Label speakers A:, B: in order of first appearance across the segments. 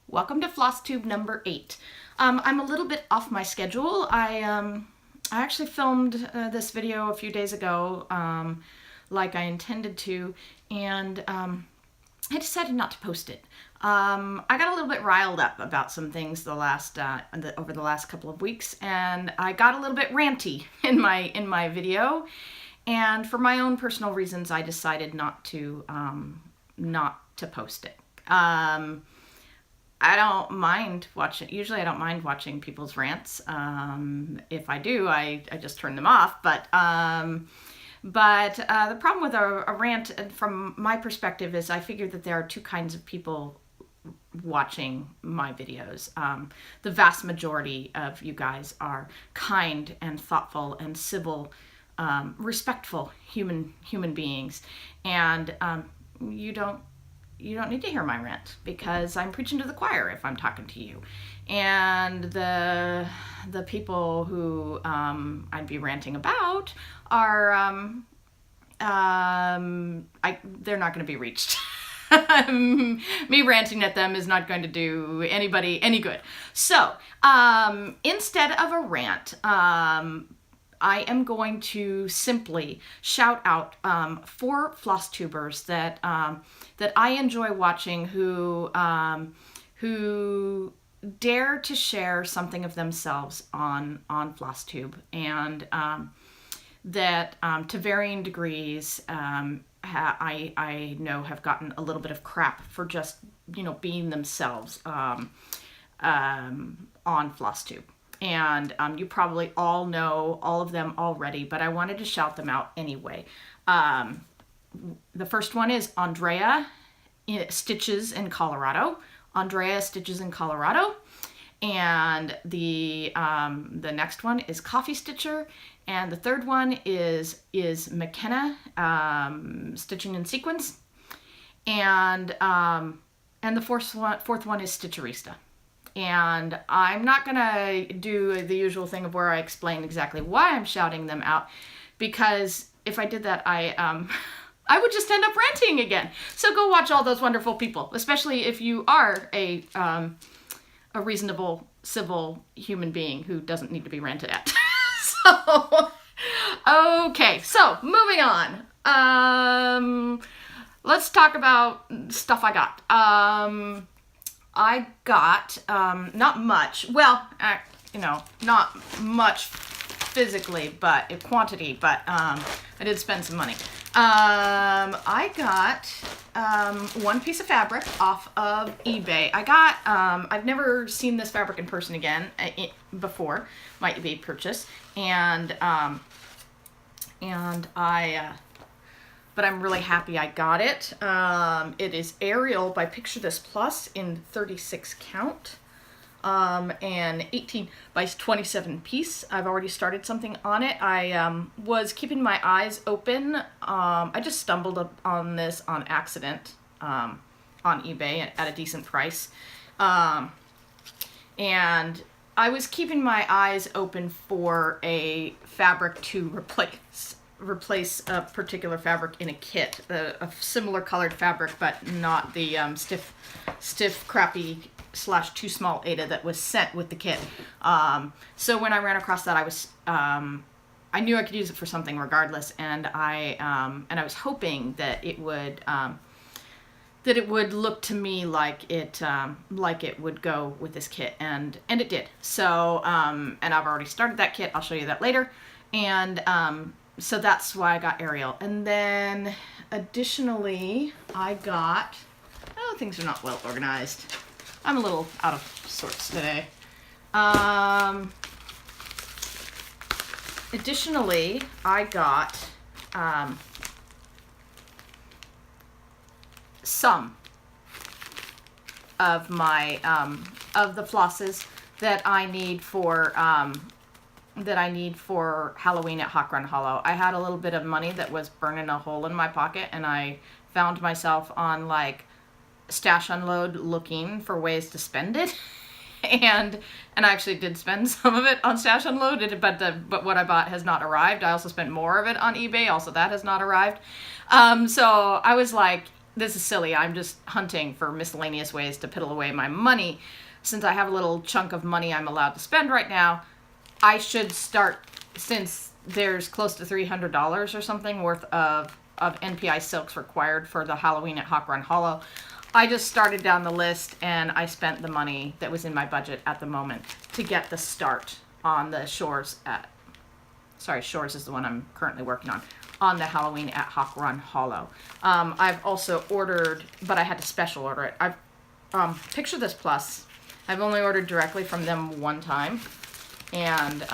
A: Welcome to FlossTube number 8. I'm a little bit off my schedule. I actually filmed this video a few days ago, like I intended to, and I decided not to post it. I got a little bit riled up about some things over the last couple of weeks, and I got a little bit ranty in my video. And for my own personal reasons, I decided not to post it. I don't mind watching. Usually, I don't mind watching people's rants. If I do, I just turn them off. But the problem with a rant, from my perspective, is I figure that there are two kinds of people watching my videos. The vast majority of you guys are kind and thoughtful and civil, respectful human beings, and you don't need to hear my rant, because I'm preaching to the choir if I'm talking to you. And the people who I'd be ranting about are they're not going to be reached. Me ranting at them is not going to do anybody any good. So instead of a rant, I am going to simply shout out 4 FlossTubers that I enjoy watching, who dare to share something of themselves on FlossTube, and that to varying degrees I know have gotten a little bit of crap for just being themselves on FlossTube. And you probably all know all of them already, but I wanted to shout them out anyway. The first one is Andrea Stitches in Colorado. Andrea Stitches in Colorado. And the next one is Coffee Stitcher. And the third one is McKenna Stitching in Sequins. And the fourth one is Stitcherista. And I'm not going to do the usual thing of where I explain exactly why I'm shouting them out, because if I did that, I would just end up ranting again. So go watch all those wonderful people, especially if you are a reasonable, civil human being who doesn't need to be ranted at. Okay, so moving on. Let's talk about stuff I got. I got, not much, well, not much physically, but in quantity, but I did spend some money. I got one piece of fabric off of eBay. I've never seen this fabric in person again before my eBay purchase, but I'm really happy I got it. It is Ariel by Picture This Plus in 36 count, and 18 by 27 piece. I've already started something on it. I was keeping my eyes open. I just stumbled on this on accident on eBay at a decent price. And I was keeping my eyes open for a fabric to replace a particular fabric in a kit, a similar colored fabric, but not the stiff, crappy / too small Aida that was sent with the kit. So when I ran across that, I knew I could use it for something regardless, and I was hoping that it would look to me like it would go with this kit, and it did. So and I've already started that kit. I'll show you that later, and so that's why I got Ariel. And then additionally, I got, things are not well organized. I'm a little out of sorts today. Additionally, I got some of my of the flosses that I need for Halloween at Hawk Run Hollow. I had a little bit of money that was burning a hole in my pocket, and I found myself on Stash Unload looking for ways to spend it. and I actually did spend some of it on Stash Unload, but what I bought has not arrived. I also spent more of it on eBay. Also, that has not arrived. So I was like, this is silly. I'm just hunting for miscellaneous ways to piddle away my money. Since I have a little chunk of money I'm allowed to spend right now, I should start, since there's close to $300 or something worth of NPI silks required for the Halloween at Hawk Run Hollow. I just started down the list and I spent the money that was in my budget at the moment to get the start on the Shores at, sorry, Shores is the one I'm currently working on the Halloween at Hawk Run Hollow. I've also ordered, but I had to special order it. I've, Picture This Plus, I've only ordered directly from them one time, and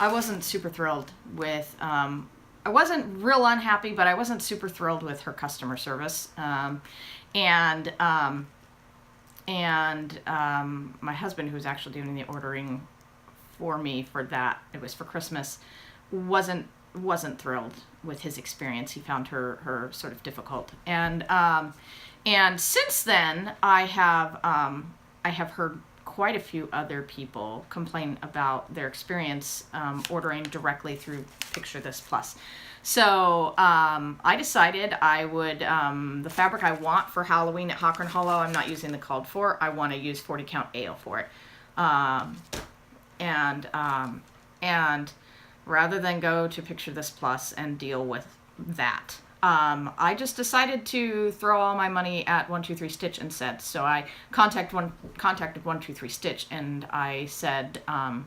A: I wasn't super thrilled with, I wasn't real unhappy, but I wasn't super thrilled with her customer service. My husband, who's actually doing the ordering for me for that, it was for Christmas, wasn't thrilled with his experience. He found her sort of difficult. And since then, I have heard quite a few other people complain about their experience ordering directly through Picture This Plus. So I decided I would, the fabric I want for Halloween at Hawk Run Hollow, I'm not using the called for. I want to use 40 count ale for it. And rather than go to Picture This Plus and deal with that, I just decided to throw all my money at 123 Stitch instead. So I contacted 123 Stitch and I said, can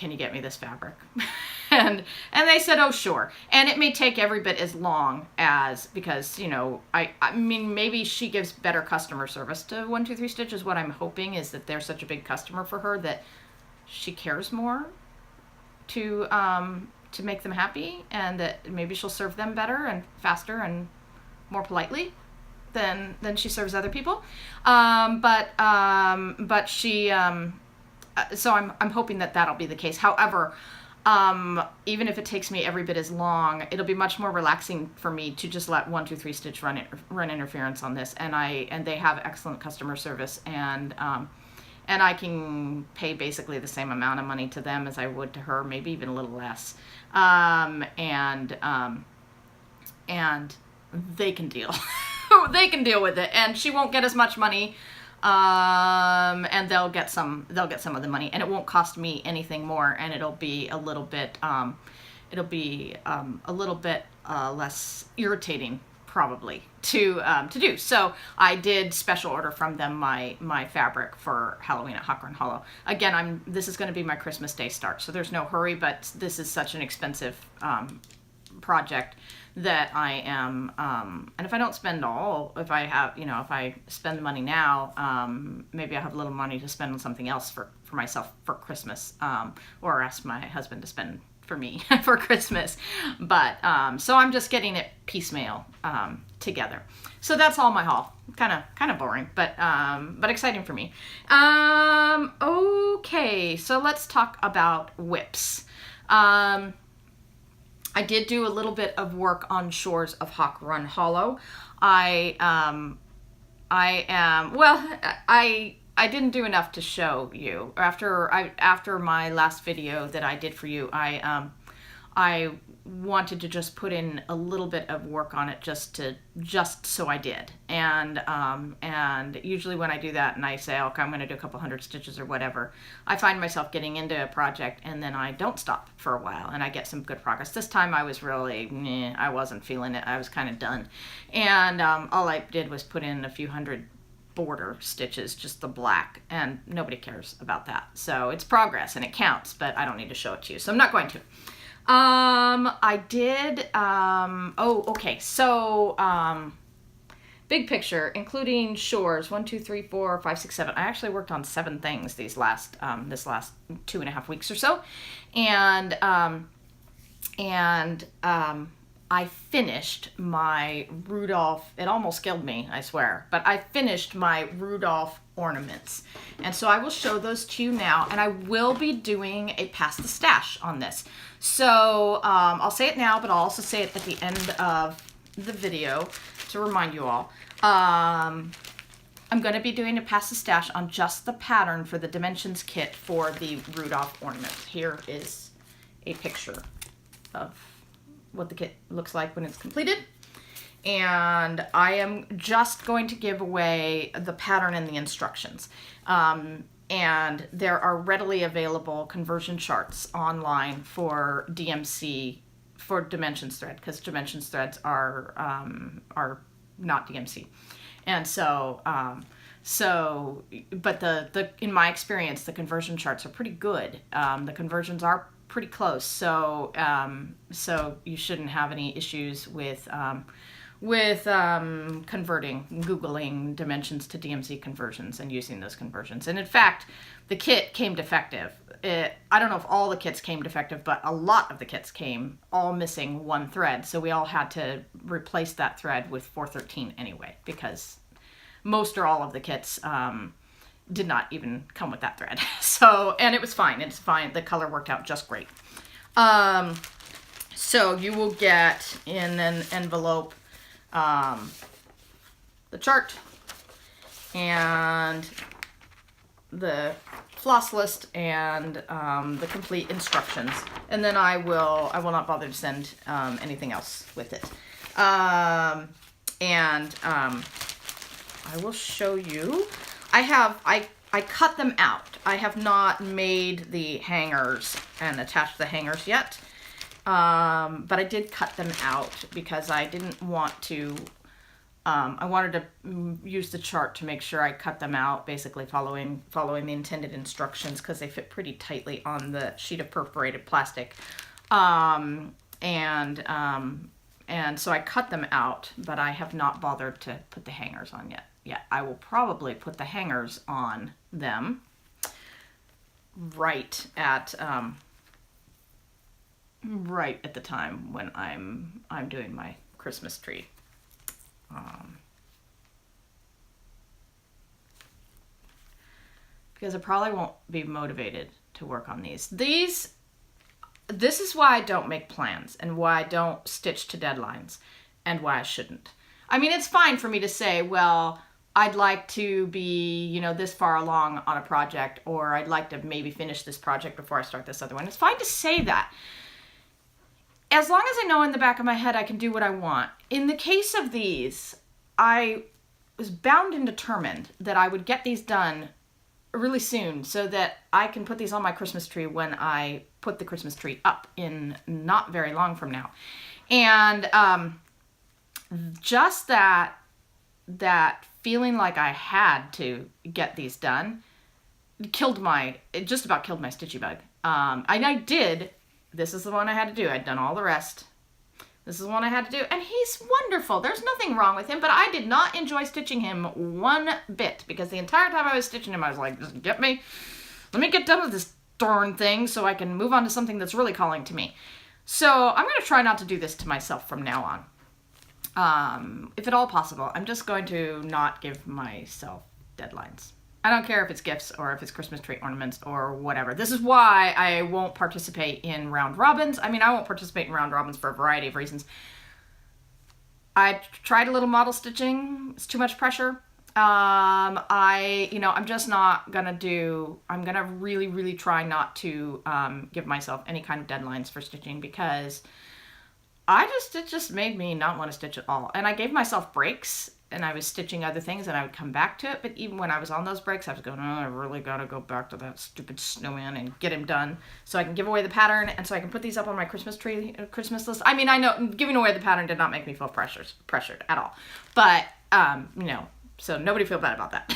A: you get me this fabric? and they said, oh, sure. And it may take every bit as long as, because, you know, I mean, maybe she gives better customer service to 123 Stitch is what I'm hoping, is that they're such a big customer for her that she cares more to make them happy, and that maybe she'll serve them better and faster and more politely than she serves other people. But she, so I'm hoping that that'll be the case. However, even if it takes me every bit as long, it'll be much more relaxing for me to just let 123 Stitch run interference on this, and they have excellent customer service, and I can pay basically the same amount of money to them as I would to her, maybe even a little less. And they can deal. They can deal with it, and she won't get as much money. And they'll get some of the money, and it won't cost me anything more, and it'll be a little bit less irritating, probably, to do. So I did special order from them my fabric for Halloween at Hawk Run Hollow. Again, this is going to be my Christmas Day start, so there's no hurry, but this is such an expensive project that I am, and if I don't spend if I spend the money now, maybe I'll have a little money to spend on something else for myself for Christmas, or ask my husband to spend for me for Christmas. But so I'm just getting it piecemeal together. So that's all my haul. Kind of boring, but exciting for me. Okay, so let's talk about WIPS. I did do a little bit of work on Shores of Hawk Run Hollow. I didn't do enough to show you. After my last video that I did for you, I wanted to just put in a little bit of work on it just so I did. And usually when I do that and I say, okay, I'm going to do a couple hundred stitches or whatever, I find myself getting into a project and then I don't stop for a while and I get some good progress. This time I was really, I wasn't feeling it. I was kind of done. And all I did was put in a few hundred border stitches, just the black, and nobody cares about that. So it's progress and it counts, but I don't need to show it to you. So I'm not going to. I did, okay, so, big picture, including Shores, 1, 2, 3, 4, 5, 6, 7. I actually worked on 7 things this last 2.5 weeks or so, and I finished my Rudolph, it almost killed me, I swear, but I finished my Rudolph ornaments. And so I will show those to you now, and I will be doing a Pass the Stash on this. So I'll say it now, but I'll also say it at the end of the video to remind you all. I'm going to be doing a Pass the Stash on just the pattern for the Dimensions kit for the Rudolph ornament. Here is a picture of what the kit looks like when it's completed. and I am just going to give away the pattern and the instructions. And there are readily available conversion charts online for DMC, for dimensions thread, because dimensions threads are not DMC. And so, but in my experience, the conversion charts are pretty good. The conversions are pretty close, so you shouldn't have any issues with converting, Googling dimensions to DMC conversions and using those conversions. And in fact, the kit came defective. I don't know if all the kits came defective, but a lot of the kits came all missing one thread. So we all had to replace that thread with 413 anyway, because most or all of the kits did not even come with that thread. So, and it was fine. It's fine. The color worked out just great. So you will get in an envelope the chart and the floss list and the complete instructions, and then I will not bother to send anything else with it. I will show you. I cut them out. I have not made the hangers and attached the hangers yet. But I did cut them out because I didn't want to, I wanted to use the chart to make sure I cut them out, basically following the intended instructions, because they fit pretty tightly on the sheet of perforated plastic. And so I cut them out, but I have not bothered to put the hangers on yet. Yeah, I will probably put the hangers on them right at the time when I'm doing my Christmas tree. Because I probably won't be motivated to work on these. This is why I don't make plans and why I don't stitch to deadlines and why I shouldn't. I mean, it's fine for me to say, well, I'd like to be, this far along on a project, or I'd like to maybe finish this project before I start this other one. It's fine to say that, as long as I know in the back of my head I can do what I want. In the case of these, I was bound and determined that I would get these done really soon so that I can put these on my Christmas tree when I put the Christmas tree up in not very long from now. And just that feeling like I had to get these done it just about killed my stitchy bug. And I did. This is the one I had to do. I'd done all the rest. This is the one I had to do. And he's wonderful. There's nothing wrong with him, but I did not enjoy stitching him one bit, because the entire time I was stitching him, I was like, just let me get done with this darn thing so I can move on to something that's really calling to me. So I'm going to try not to do this to myself from now on. If at all possible, I'm just going to not give myself deadlines. I don't care if it's gifts or if it's Christmas tree ornaments or whatever. This is why I won't participate in round robins. I mean, I won't participate in round robins for a variety of reasons. I tried a little model stitching. It's too much pressure. I'm just not gonna I'm gonna really, really try not to give myself any kind of deadlines for stitching, because it just made me not want to stitch at all. And I gave myself breaks, and I was stitching other things, and I would come back to it. But even when I was on those breaks, I was going, I really got to go back to that stupid snowman and get him done so I can give away the pattern, and so I can put these up on my Christmas tree, Christmas list. I mean, I know giving away the pattern did not make me feel pressured at all. But, so nobody feel bad about that.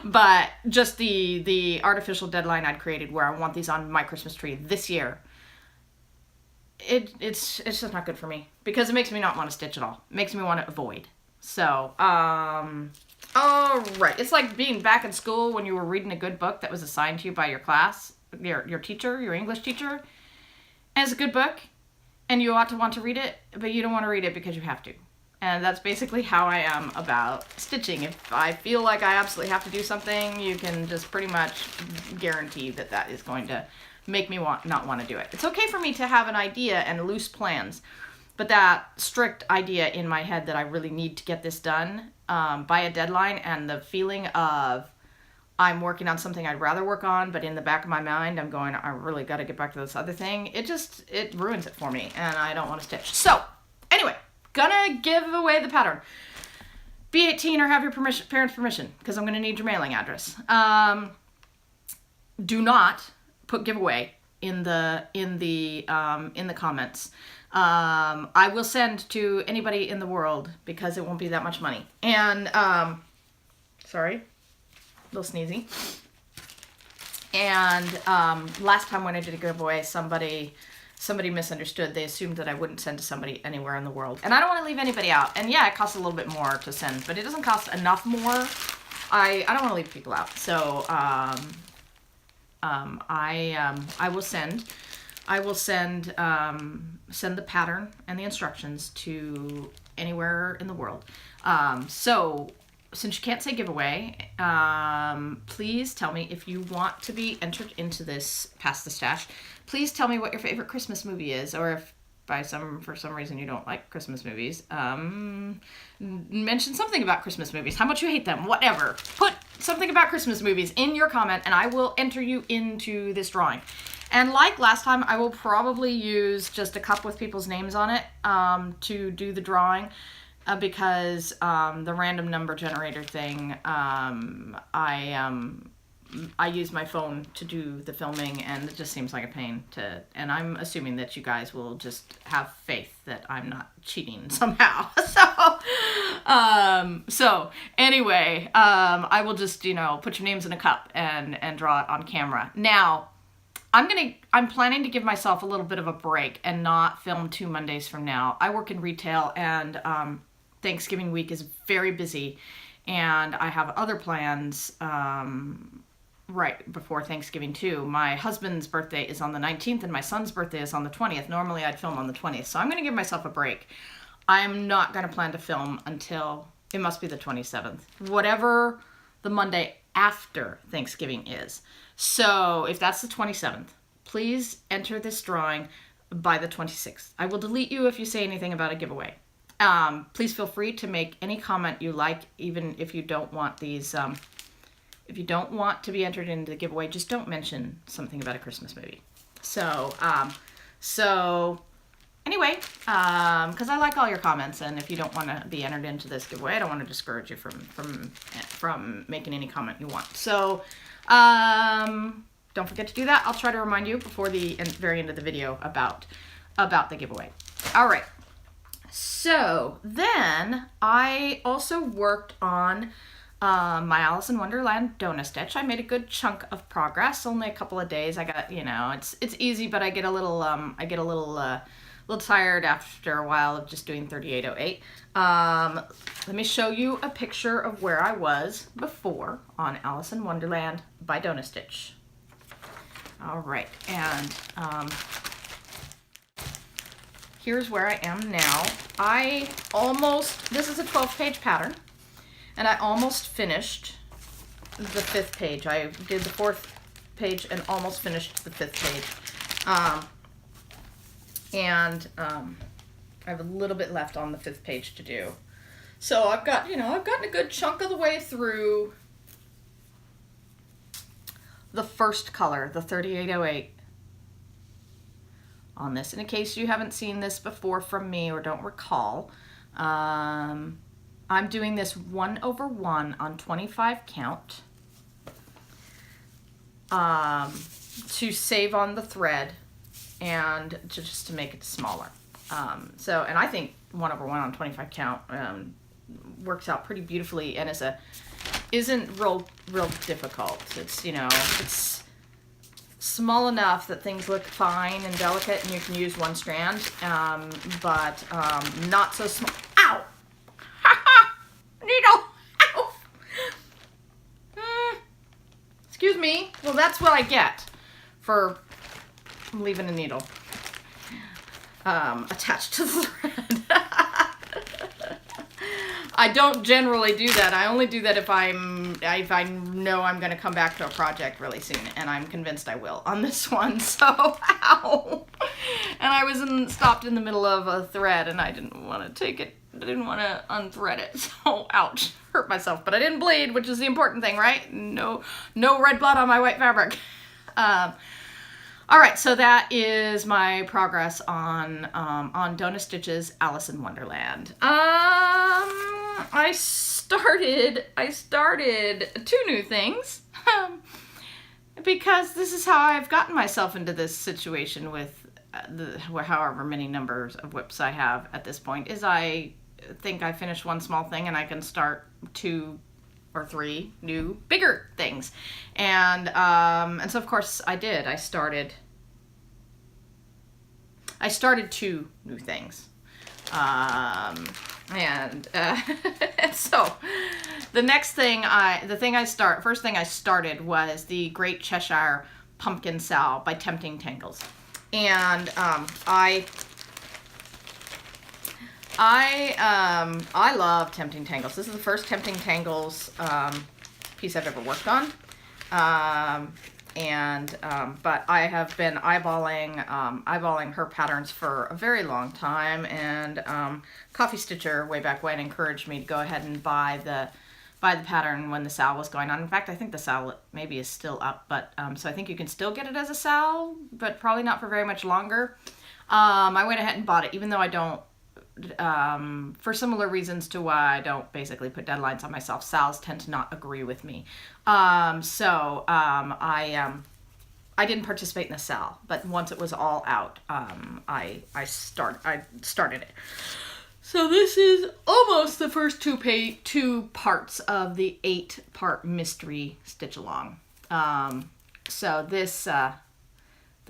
A: But just the artificial deadline I'd created where I want these on my Christmas tree this year, it's just not good for me, because it makes me not want to stitch at all. It makes me want to avoid. So, all right. It's like being back in school when you were reading a good book that was assigned to you by your class, your teacher, your English teacher. And it's a good book, and you ought to want to read it, but you don't want to read it because you have to. And that's basically how I am about stitching. If I feel like I absolutely have to do something, you can just pretty much guarantee that is going to make me not want to do it. It's okay for me to have an idea and loose plans, but that strict idea in my head that I really need to get this done by a deadline, and the feeling of I'm working on something I'd rather work on, but in the back of my mind I'm going, I really got to get back to this other thing. It ruins it for me, and I don't want to stitch. So anyway, gonna give away the pattern. Be 18 or have your parents' permission, because I'm gonna need your mailing address. Do not put giveaway in the comments. I will send to anybody in the world because it won't be that much money. And sorry, a little sneezy. And last time when I did a giveaway, somebody misunderstood. They assumed that I wouldn't send to somebody anywhere in the world. And I don't want to leave anybody out. And yeah, it costs a little bit more to send, but it doesn't cost enough more. I don't want to leave people out. So I will send the pattern and the instructions to anywhere in the world. So since you can't say giveaway, please tell me if you want to be entered into this Pass the Stash. Please tell me what your favorite Christmas movie is, or if for some reason you don't like Christmas movies, mention something about Christmas movies, how much you hate them, whatever. Put something about Christmas movies in your comment and I will enter you into this drawing. And like last time, I will probably use just a cup with people's names on it to do the drawing because the random number generator thing, I use my phone to do the filming and it just seems like a pain and I'm assuming that you guys will just have faith that I'm not cheating somehow. So anyway, I will just, put your names in a cup and draw it on camera. Now, I'm planning to give myself a little bit of a break and not film 2 Mondays from now. I work in retail and Thanksgiving week is very busy and I have other plans right before Thanksgiving too. My husband's birthday is on the 19th and my son's birthday is on the 20th. Normally I'd film on the 20th, so I'm going to give myself a break. I'm not going to plan to film until, it must be the 27th, whatever the Monday after Thanksgiving is. So if that's the 27th, please enter this drawing by the 26th. I will delete you if you say anything about a giveaway. Please feel free to make any comment you like, even if you don't want these, if you don't want to be entered into the giveaway, just don't mention something about a Christmas movie. So anyway, because I like all your comments, and if you don't want to be entered into this giveaway, I don't want to discourage you from making any comment you want. So don't forget to do that. I'll try to remind you before the very end of the video about the giveaway. All right. So then I also worked on my Alice in Wonderland donut stitch. I made a good chunk of progress, only a couple of days. I got, it's easy, but I get a little tired after a while of just doing 3808. Let me show you a picture of where I was before on Alice in Wonderland by Donut Stitch. All right, and here's where I am now. This is a 12-page pattern. And I almost finished the 5th page. I did the 4th page and almost finished the 5th page. I have a little bit left on the 5th page to do. So I've gotten a good chunk of the way through the first color, the 3808 on this. And in case you haven't seen this before from me or don't recall, I'm doing this 1/1 on 25 count to save on the thread and just to make it smaller. And I think 1/1 on 25 count works out pretty beautifully and isn't real difficult. It's it's small enough that things look fine and delicate and you can use one strand, but not so small. Ow! Needle! Ow! Excuse me. Well, that's what I get for leaving a needle attached to the thread. I don't generally do that. I only do that if I know I'm going to come back to a project really soon, and I'm convinced I will on this one. So, ow! And I was stopped in the middle of a thread, and I didn't want to take it. I didn't want to unthread it. So, ouch! Hurt myself, but I didn't bleed, which is the important thing, right? No red blood on my white fabric. All right, so that is my progress on Donna Stitch's Alice in Wonderland. I started 2 new things because this is how I've gotten myself into this situation with however many numbers of WIPs I have at this point. Is I think I finished one small thing and I can start 2 or 3 new bigger things, and so of course I did. I started 2 new things, and so the first thing I started was the Great Cheshire Pumpkin Salve by Tempting Tangles, and I love Tempting Tangles. This is the first Tempting Tangles piece I've ever worked on. But I have been eyeballing her patterns for a very long time, and Coffee Stitcher way back when encouraged me to go ahead and buy the pattern when the sale was going on. In fact, I think the sale maybe is still up, but so I think you can still get it as a sale, but probably not for very much longer. I went ahead and bought it, even though I don't. For similar reasons to why I don't basically put deadlines on myself. Sales tend to not agree with me. I didn't participate in the sale, but once it was all out, I started it. So this is almost the first 2 parts of the 8-part mystery stitch along. So this, the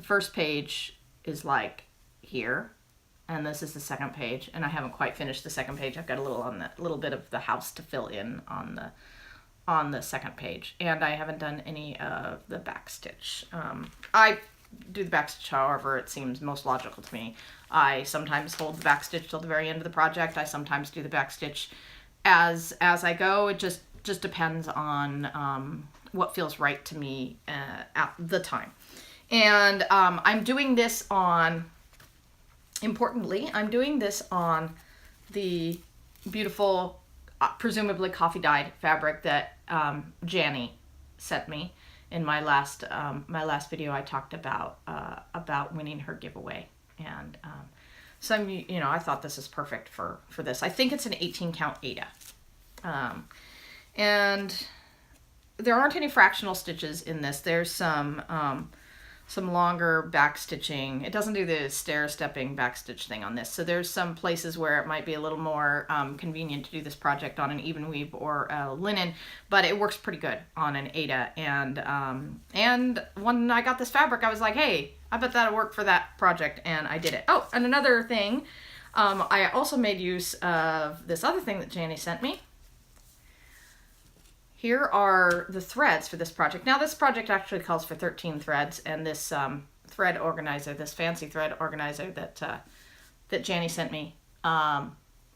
A: first page is like here. And this is the second page, and I haven't quite finished the second page. I've got a little bit of the house to fill in on the second page, and I haven't done any of the back stitch. I do the back stitch however it seems most logical to me. I sometimes hold the back stitch till the very end of the project. I sometimes do the back stitch as I go. It just depends on what feels right to me at the time. And I'm doing this on. Importantly, I'm doing this on the beautiful, presumably coffee-dyed fabric that Janny sent me in my last video. I talked about winning her giveaway, and so I thought this is perfect for this. I think it's an 18 count Aida, and there aren't any fractional stitches in this. There's some longer back stitching. It doesn't do the stair-stepping back stitch thing on this. So there's some places where it might be a little more convenient to do this project on an even weave or a linen, but it works pretty good on an Aida. And when I got this fabric, I was like, hey, I bet that'll work for that project, and I did it. Oh, and another thing, I also made use of this other thing that Janny sent me. Here are the threads for this project. Now this project actually calls for 13 threads, and this thread organizer, this fancy thread organizer that Janny sent me,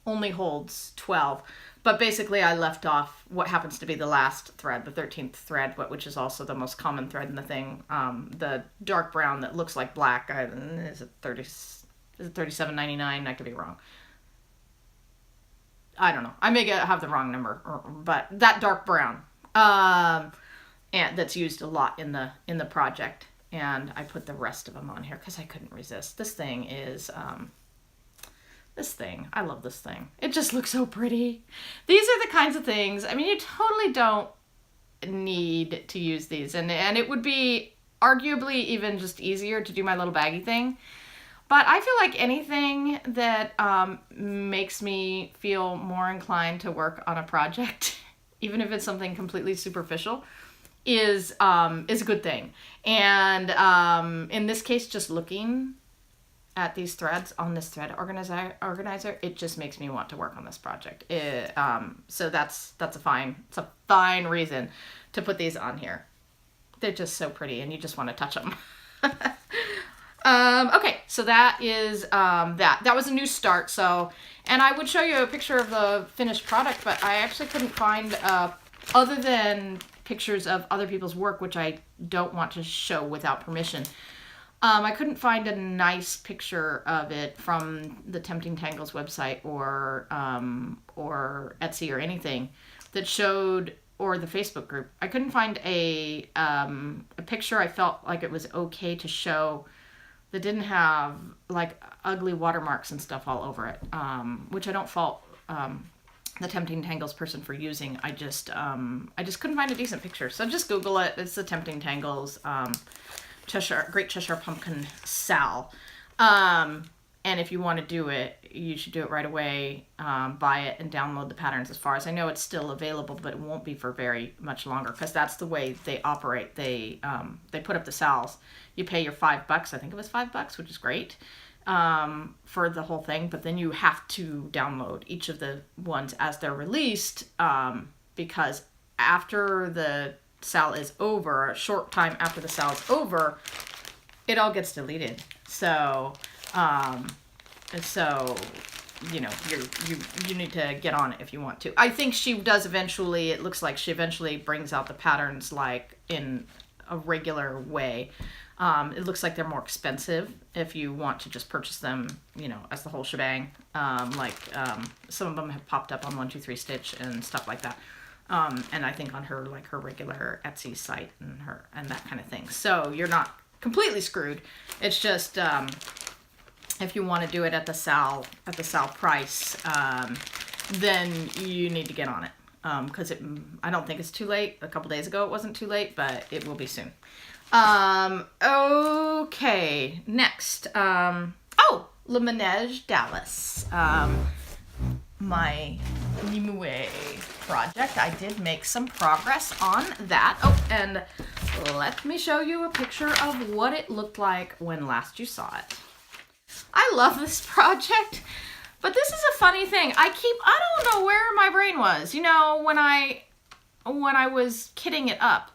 A: only holds 12. But basically I left off what happens to be the last thread, the 13th thread, which is also the most common thread in the thing. The dark brown that looks like black, is it $37.99? I could be wrong. I don't know. I may have the wrong number, but that dark brown, and that's used a lot in the project. And I put the rest of them on here because I couldn't resist. This thing is, I love this thing. It just looks so pretty. These are the kinds of things, I mean, you totally don't need to use these. And it would be arguably even just easier to do my little baggy thing. But I feel like anything that makes me feel more inclined to work on a project, even if it's something completely superficial, is a good thing. And in this case, just looking at these threads on this thread organizer, it just makes me want to work on this project. So that's a fine reason to put these on here. They're just so pretty, and you just want to touch them. Okay, so that is that was a new start. So, and I would show you a picture of the finished product, but I actually couldn't find other than pictures of other people's work, which I don't want to show without permission. I couldn't find a nice picture of it from the Tempting Tangles website or Etsy or anything that showed or the Facebook group. I couldn't find a picture I felt like it was okay to show that didn't have like ugly watermarks and stuff all over it, which I don't fault the Tempting Tangles person for using. I just couldn't find a decent picture. So just Google it. It's the Tempting Tangles Great Cheshire Pumpkin Sal. And if you want to do it, you should do it right away. Buy it and download the patterns. As far as I know, it's still available, but it won't be for very much longer because that's the way they operate. They put up the sals. You pay your $5. I think it was $5, which is great for the whole thing. But then you have to download each of the ones as they're released because after the sal is over, a short time after the sal is over, it all gets deleted. So you know, you need to get on it if you want to. I think she does eventually. It looks like she eventually brings out the patterns like in a regular way. It looks like they're more expensive if you want to just purchase them, you know, as the whole shebang. Some of them have popped up on 123Stitch and stuff like that. And I think on her like her regular Etsy site and that kind of thing. So you're not completely screwed. It's just if you want to do it at the sal price, then you need to get on it because I don't think it's too late. A couple days ago it wasn't too late, but it will be soon. Okay, next. Le Manège Dallas. My Nimue project. I did make some progress on that. Oh, and let me show you a picture of what it looked like when last you saw it. I love this project, but this is a funny thing. I don't know where my brain was. You know, when I was kitting it up,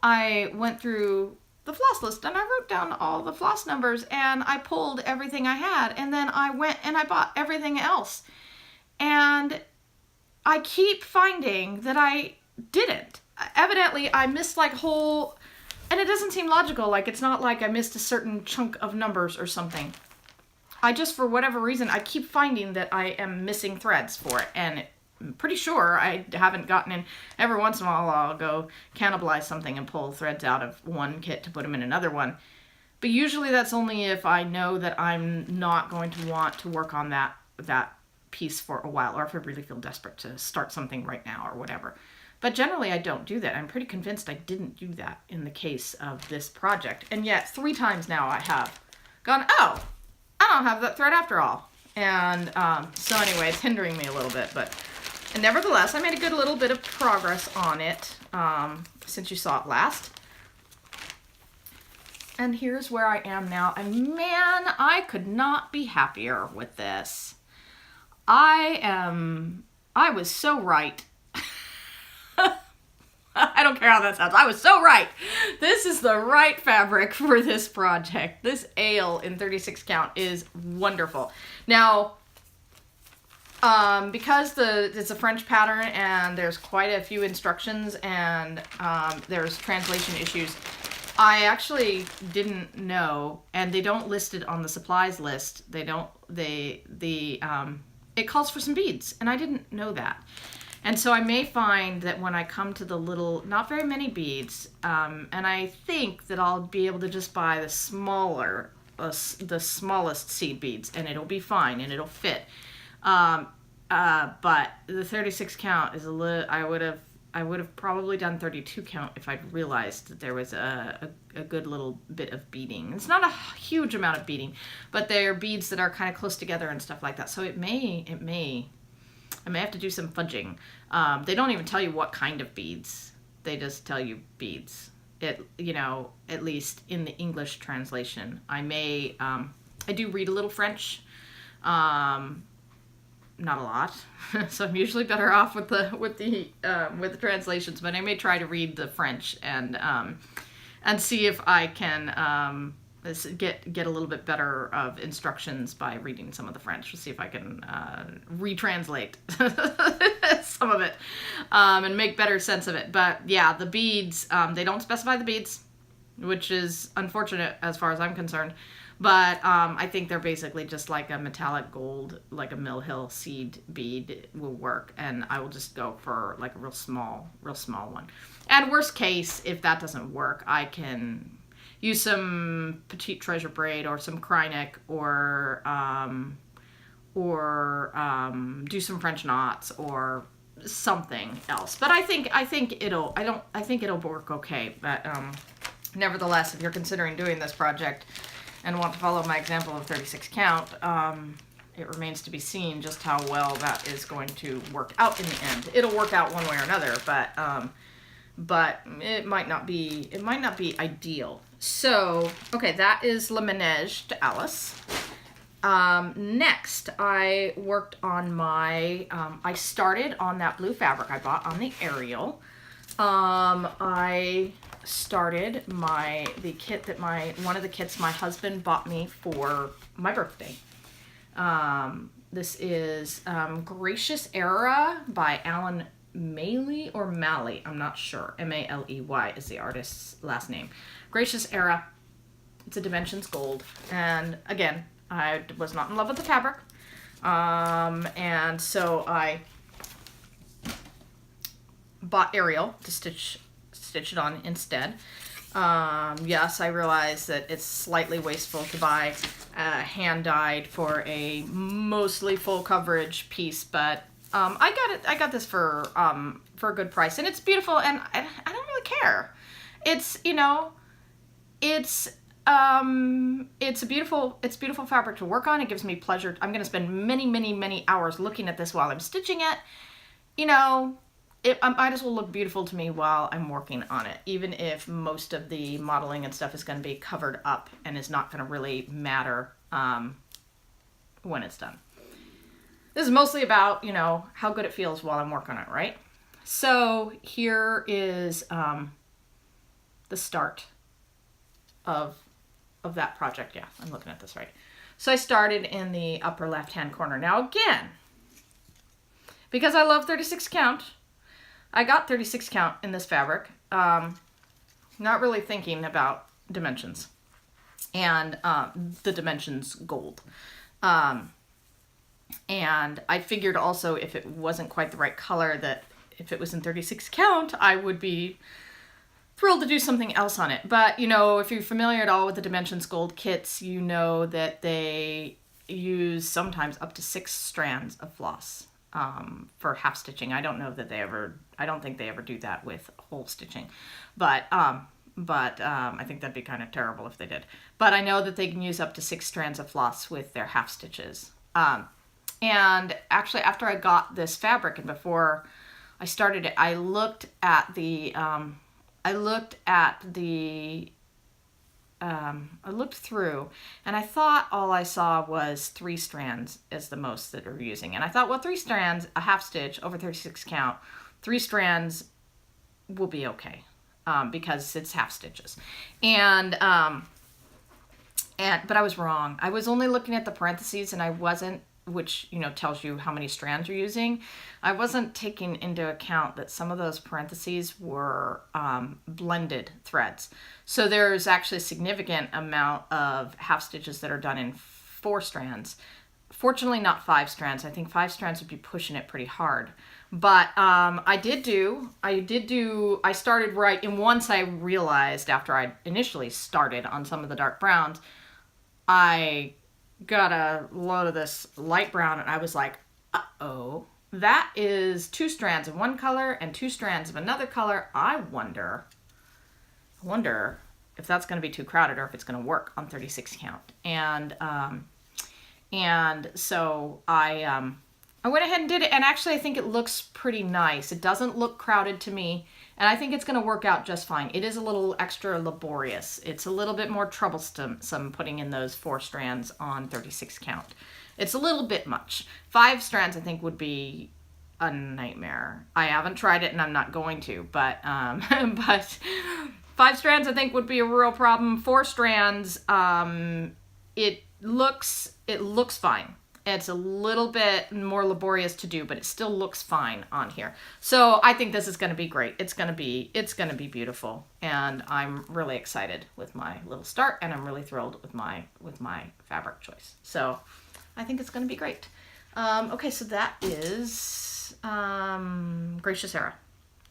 A: I went through the floss list and I wrote down all the floss numbers and I pulled everything I had and then I went and I bought everything else. And I keep finding that I didn't. Evidently, I missed like whole, and it doesn't seem logical. Like it's not like I missed a certain chunk of numbers or something. I just, for whatever reason, I keep finding that I am missing threads for it. And I'm pretty sure I haven't gotten in. Every once in a while, I'll go cannibalize something and pull threads out of one kit to put them in another one. But usually that's only if I know that I'm not going to want to work on that piece for a while, or if I really feel desperate to start something right now or whatever. But generally I don't do that. I'm pretty convinced I didn't do that in the case of this project. And yet 3 times now I have gone, oh, I don't have that thread after all. And so anyway, it's hindering me a little bit, but nevertheless, I made a good little bit of progress on it since you saw it last. And here's where I am now. And man, I could not be happier with this. I was so right. I don't care how that sounds. I was so right. This is the right fabric for this project. This ale in 36 count is wonderful. Now, because it's a French pattern and there's quite a few instructions and there's translation issues, I actually didn't know, and they don't list it on the supplies list. It calls for some beads, and I didn't know that. And so I may find that when I come to the little, not very many beads, and I think that I'll be able to just buy the smallest seed beads, and it'll be fine, and it'll fit. But the 36 count is a little, I would have probably done 32 count if I'd realized that there was a good little bit of beading. It's not a huge amount of beading, but they're beads that are kind of close together and stuff like that. So I may have to do some fudging. They don't even tell you what kind of beads. They just tell you beads. At least in the English translation. I do read a little French. Not a lot, so I'm usually better off with the translations. But I may try to read the French and see if I can get a little bit better of instructions by reading some of the French. We'll see if I can retranslate some of it and make better sense of it. But yeah, the beads, they don't specify the beads, which is unfortunate as far as I'm concerned. But I think they're basically just like a metallic gold, like a Mill Hill seed bead will work. And I will just go for like a real small one. And worst case, if that doesn't work, I can use some Petite Treasure braid or some Krynic or do some French knots or something else. But I think it'll work okay. But nevertheless, if you're considering doing this project and want to follow my example of 36 count, it remains to be seen just how well that is going to work out in the end. It'll work out one way or another, but it might not be ideal. So, okay, that is Le Ménage to Alice. Next, I worked on my, I started on that blue fabric I bought on the Ariel. I started the kit that one of the kits my husband bought me for my birthday. This is Gracious Era by Alan Maley or Malley, I'm not sure. M-A-L-E-Y is the artist's last name. Gracious Era. It's a Dimensions Gold. And again, I was not in love with the fabric. And so I bought Ariel to stitch it on instead. Yes, I realize that it's slightly wasteful to buy hand dyed for a mostly full coverage piece, but I got this for a good price, and it's beautiful, and I don't really care. It's, you know, it's a beautiful fabric to work on. It gives me pleasure. I'm going to spend many hours looking at this while I'm stitching it. You know, it might as well look beautiful to me while I'm working on it, even if most of the modeling and stuff is going to be covered up and is not going to really matter when it's done. This is mostly about, you know, how good it feels while I'm working on it, right? So here is the start of that project. Yeah, I'm looking at this right. So I started in the upper left-hand corner. Now again, because I love 36 count, I got 36 count in this fabric, not really thinking about dimensions and the Dimensions Gold. And I figured also if it wasn't quite the right color, that if it was in 36 count, I would be thrilled to do something else on it. But, you know, if you're familiar at all with the Dimensions Gold kits, you know that they use sometimes up to 6 strands of floss for half stitching. I don't think they ever do that with whole stitching, but I think that'd be kind of terrible if they did. But I know that they can use up to 6 strands of floss with their half stitches. And actually, after I got this fabric and before I started it, I looked through, and I thought all I saw was 3 strands is the most that are using. And I thought, well, 3 strands, a half stitch over 36 count, 3 strands will be okay, because it's half stitches. But I was wrong. I was only looking at the parentheses, and I wasn't, which, you know, tells you how many strands you're using. I wasn't taking into account that some of those parentheses were blended threads. So there's actually a significant amount of half stitches that are done in 4 strands. Fortunately, not 5 strands. I think 5 strands would be pushing it pretty hard. But I started right, and once I realized after I initially started on some of the dark browns, I got a load of this light brown, and I was like, uh-oh, that is 2 strands of one color and 2 strands of another color. I wonder if that's going to be too crowded or if it's going to work on 36 count. And so I went ahead and did it, and actually I think it looks pretty nice. It doesn't look crowded to me, and I think it's going to work out just fine. It is a little extra laborious. It's a little bit more troublesome putting in those 4 strands on 36 count. It's a little bit much. 5 strands I think would be a nightmare. I haven't tried it and I'm not going to, but 5 strands I think would be a real problem. 4 strands, it looks fine. It's a little bit more laborious to do, but it still looks fine on here. So I think this is going to be great. It's going to be beautiful, and I'm really excited with my little start, and I'm really thrilled with my fabric choice. So I think it's going to be great. Okay, so that is Gracious Era.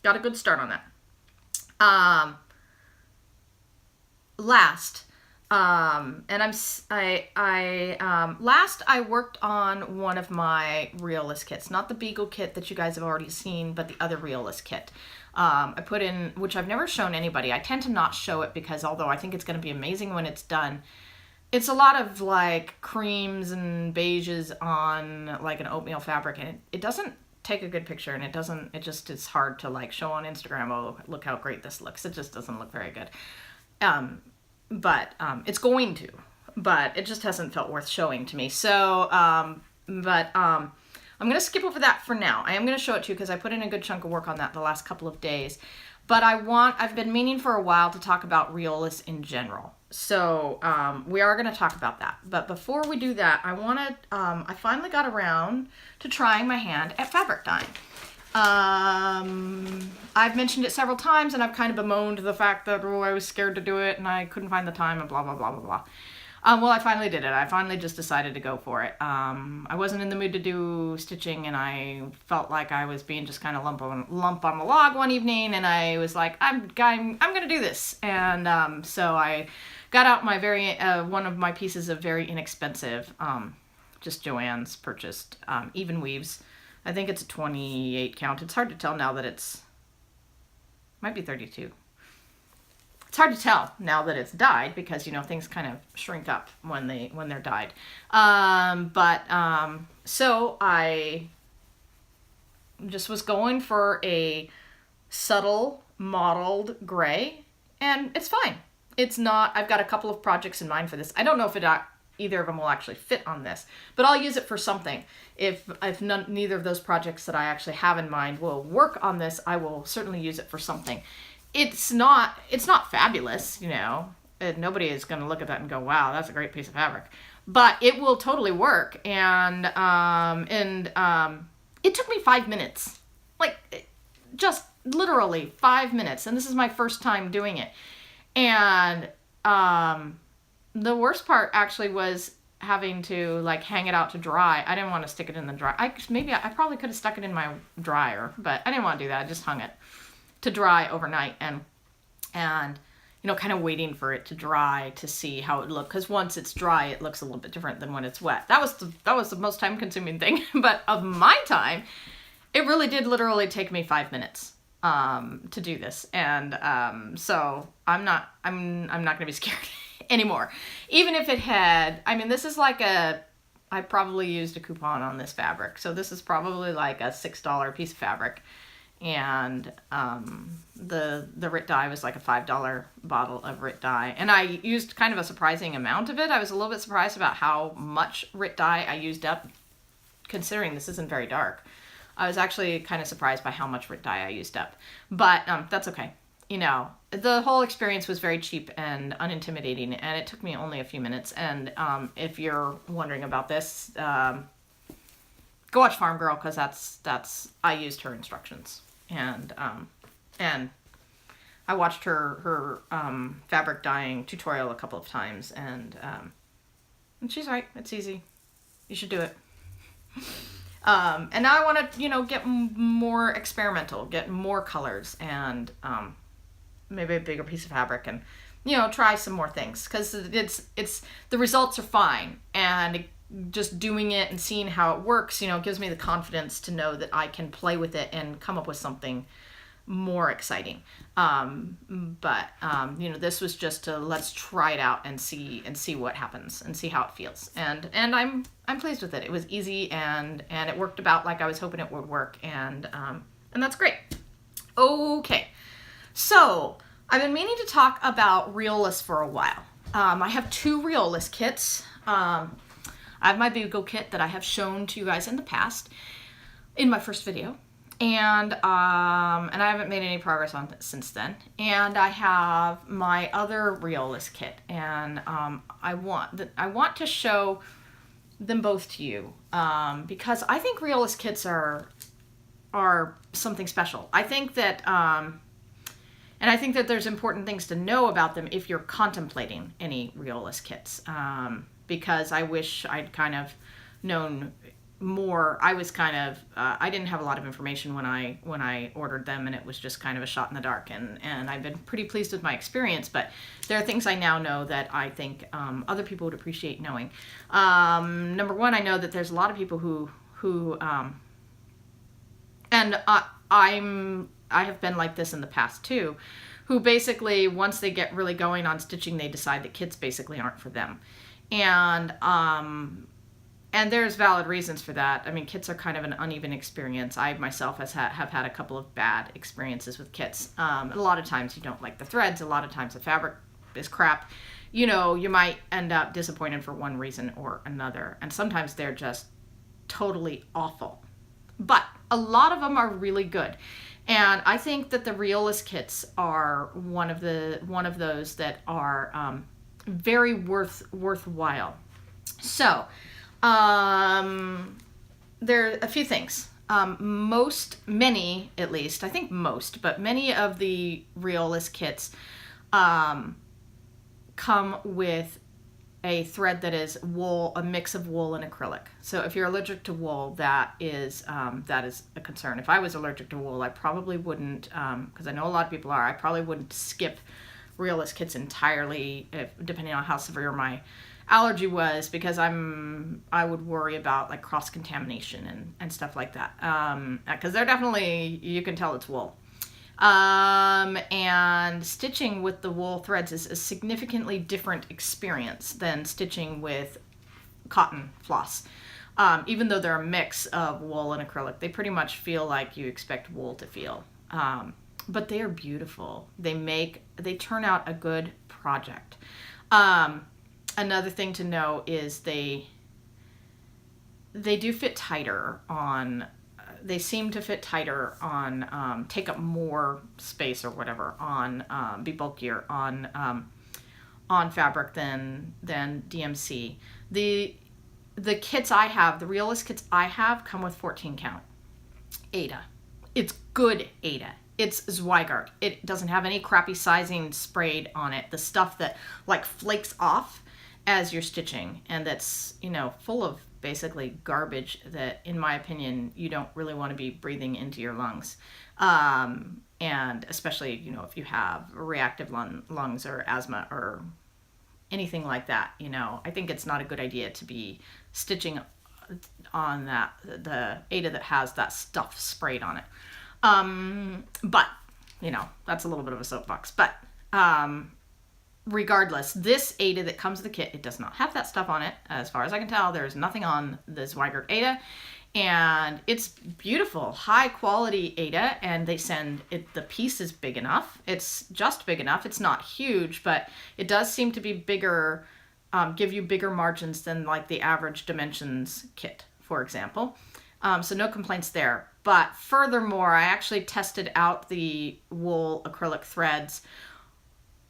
A: Got a good start on that. Last, last I worked on one of my Riolis kits, not the Beagle kit that you guys have already seen, but the other Riolis kit. I put in, which I've never shown anybody. I tend to not show it because although I think it's going to be amazing when it's done, it's a lot of like creams and beiges on like an oatmeal fabric, and it doesn't take a good picture, and it just is hard to like show on Instagram. Oh, look how great this looks. It just doesn't look very good. But it's going to, but it just hasn't felt worth showing to me. So, I'm going to skip over that for now. I am going to show it to you because I put in a good chunk of work on that the last couple of days. But I've been meaning for a while to talk about Riolis in general. So, we are going to talk about that. But before we do that, I finally got around to trying my hand at fabric dyeing. I've mentioned it several times, and I've kind of bemoaned the fact that, I was scared to do it, and I couldn't find the time, and blah, blah, blah, blah, blah. Well, I finally did it. I finally just decided to go for it. I wasn't in the mood to do stitching, and I felt like I was being just kind of lump on the log one evening, and I was like, I'm going to do this. And so I got out my one of my pieces of very inexpensive, just Joann's purchased, even weaves. I think it's a 28 count. It's hard to tell now that might be 32. It's hard to tell now that it's dyed because, things kind of shrink up when they're dyed. So I just was going for a subtle mottled gray, and it's fine. It's not, I've got a couple of projects in mind for this. I don't know if either of them will actually fit on this, but I'll use it for something. If neither of those projects that I actually have in mind will work on this, I will certainly use it for something. It's not fabulous, and nobody is going to look at that and go, wow, that's a great piece of fabric, but it will totally work. And it took me 5 minutes, like just literally 5 minutes. And this is my first time doing it. And, the worst part actually was having to like hang it out to dry. I didn't want to stick it in the dryer. I probably could have stuck it in my dryer, but I didn't want to do that. I just hung it to dry overnight and kind of waiting for it to dry to see how it looked. Because once it's dry, it looks a little bit different than when it's wet. That was the most time consuming thing. But of my time, it really did literally take me 5 minutes to do this. And so I'm not going to be scared anymore. Even if it had, this is like I probably used a coupon on this fabric. So this is probably like a $6 piece of fabric. And the RIT dye was like a $5 bottle of RIT dye. And I used kind of a surprising amount of it. I was a little bit surprised about how much RIT dye I used up, considering this isn't very dark. I was actually kind of surprised by how much RIT dye I used up. But that's okay. The whole experience was very cheap and unintimidating, and it took me only a few minutes. And if you're wondering about this, go watch Farm Girl, because that's I used her instructions, and I watched her fabric dyeing tutorial a couple of times, and she's right. It's easy. You should do it. And now I want to get more experimental, get more colors, and maybe a bigger piece of fabric, and try some more things, because it's the results are fine, and just doing it and seeing how it works gives me the confidence to know that I can play with it and come up with something more exciting. This was just to let's try it out and see what happens and see how it feels, and I'm pleased with it. It was easy, and it worked about like I was hoping it would work, and that's great. Okay. So, I've been meaning to talk about Riolis for a while. I have 2 Riolis kits. I have my Beagle kit that I have shown to you guys in the past, in my first video. And I haven't made any progress on it since then. And I have my other Riolis kit. And I want to show them both to you, because I think Riolis kits are something special. I think that, and I think that there's important things to know about them if you're contemplating any Riolis kits, because I wish I'd kind of known more. I was kind of, I didn't have a lot of information when I ordered them, and it was just kind of a shot in the dark, and I've been pretty pleased with my experience, but there are things I now know that I think other people would appreciate knowing. Number one, I know that there's a lot of people who and I have been like this in the past too, who basically, once they get really going on stitching, they decide that kits basically aren't for them. And there's valid reasons for that. I mean, kits are kind of an uneven experience. I myself have had a couple of bad experiences with kits. A lot of times you don't like the threads. A lot of times the fabric is crap. You know, you might end up disappointed for one reason or another. And sometimes they're just totally awful. But a lot of them are really good. And I think that the Riolis kits are one of those that are very worthwhile. So, there are a few things. Many at least, I think most, but many of the Riolis kits come with a thread that is wool, a mix of wool and acrylic. So if you're allergic to wool, that is a concern. If I was allergic to wool, I probably wouldn't, because I know a lot of people are, I probably wouldn't skip Riolis kits entirely, depending on how severe my allergy was, because I would worry about like cross-contamination and stuff like that, because they're definitely, you can tell it's wool. And stitching with the wool threads is a significantly different experience than stitching with cotton floss. Even though they're a mix of wool and acrylic, they pretty much feel like you expect wool to feel. But they are beautiful. They turn out a good project. Another thing to know is they do fit tighter on, they seem to fit tighter on, take up more space or whatever on, be bulkier on fabric than DMC. The kits I have, the Riolis kits I have, come with 14 count Aida. It's good Aida. It's Zweigart. It doesn't have any crappy sizing sprayed on it. The stuff that like flakes off as you're stitching, and that's, you know, full of basically garbage that, in my opinion, you don't really want to be breathing into your lungs. And especially, you know, if you have reactive lungs or asthma or anything like that, you know, I think it's not a good idea to be stitching on the Aida that has that stuff sprayed on it. But, you know, that's a little bit of a soapbox. But, regardless, this Aida that comes with the kit, it does not have that stuff on it. As far as I can tell, there's nothing on the Zweigart Aida, and it's beautiful, high quality Aida, and they send it, the piece is big enough. It's just big enough. It's not huge, but it does seem to be bigger, give you bigger margins than like the average dimensions kit, for example. So no complaints there. But furthermore, I actually tested out the wool acrylic threads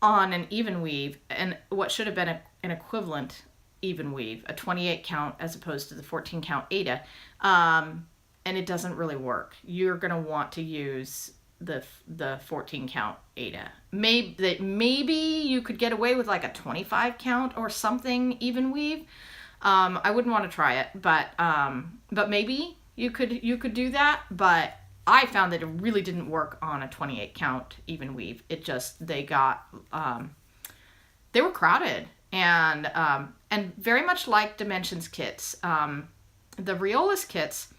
A: on an even weave, and what should have been an equivalent even weave, a 28 count as opposed to the 14 count Aida, and it doesn't really work. You're going to want to use the 14 count Aida. Maybe you could get away with like a 25 count or something even weave. I wouldn't want to try it, but maybe you could do that, but I found that it really didn't work on a 28 count even weave. It just, they were crowded, and very much like dimensions kits, the Riolis kits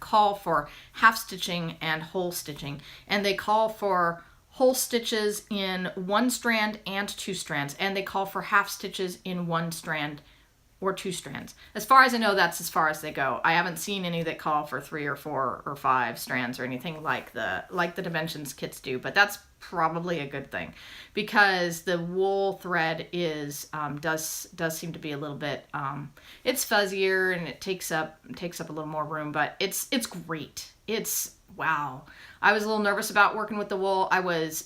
A: call for half stitching and whole stitching, and they call for whole stitches in one strand and two strands, and they call for half stitches in one strand or two strands. As far as I know, that's as far as they go. I haven't seen any that call for 3 or 4 or 5 strands or anything like the dimensions kits do, but that's probably a good thing, because the wool thread is does seem to be a little bit it's fuzzier, and it takes up a little more room, but it's great. It's wow. I was a little nervous about working with the wool. I was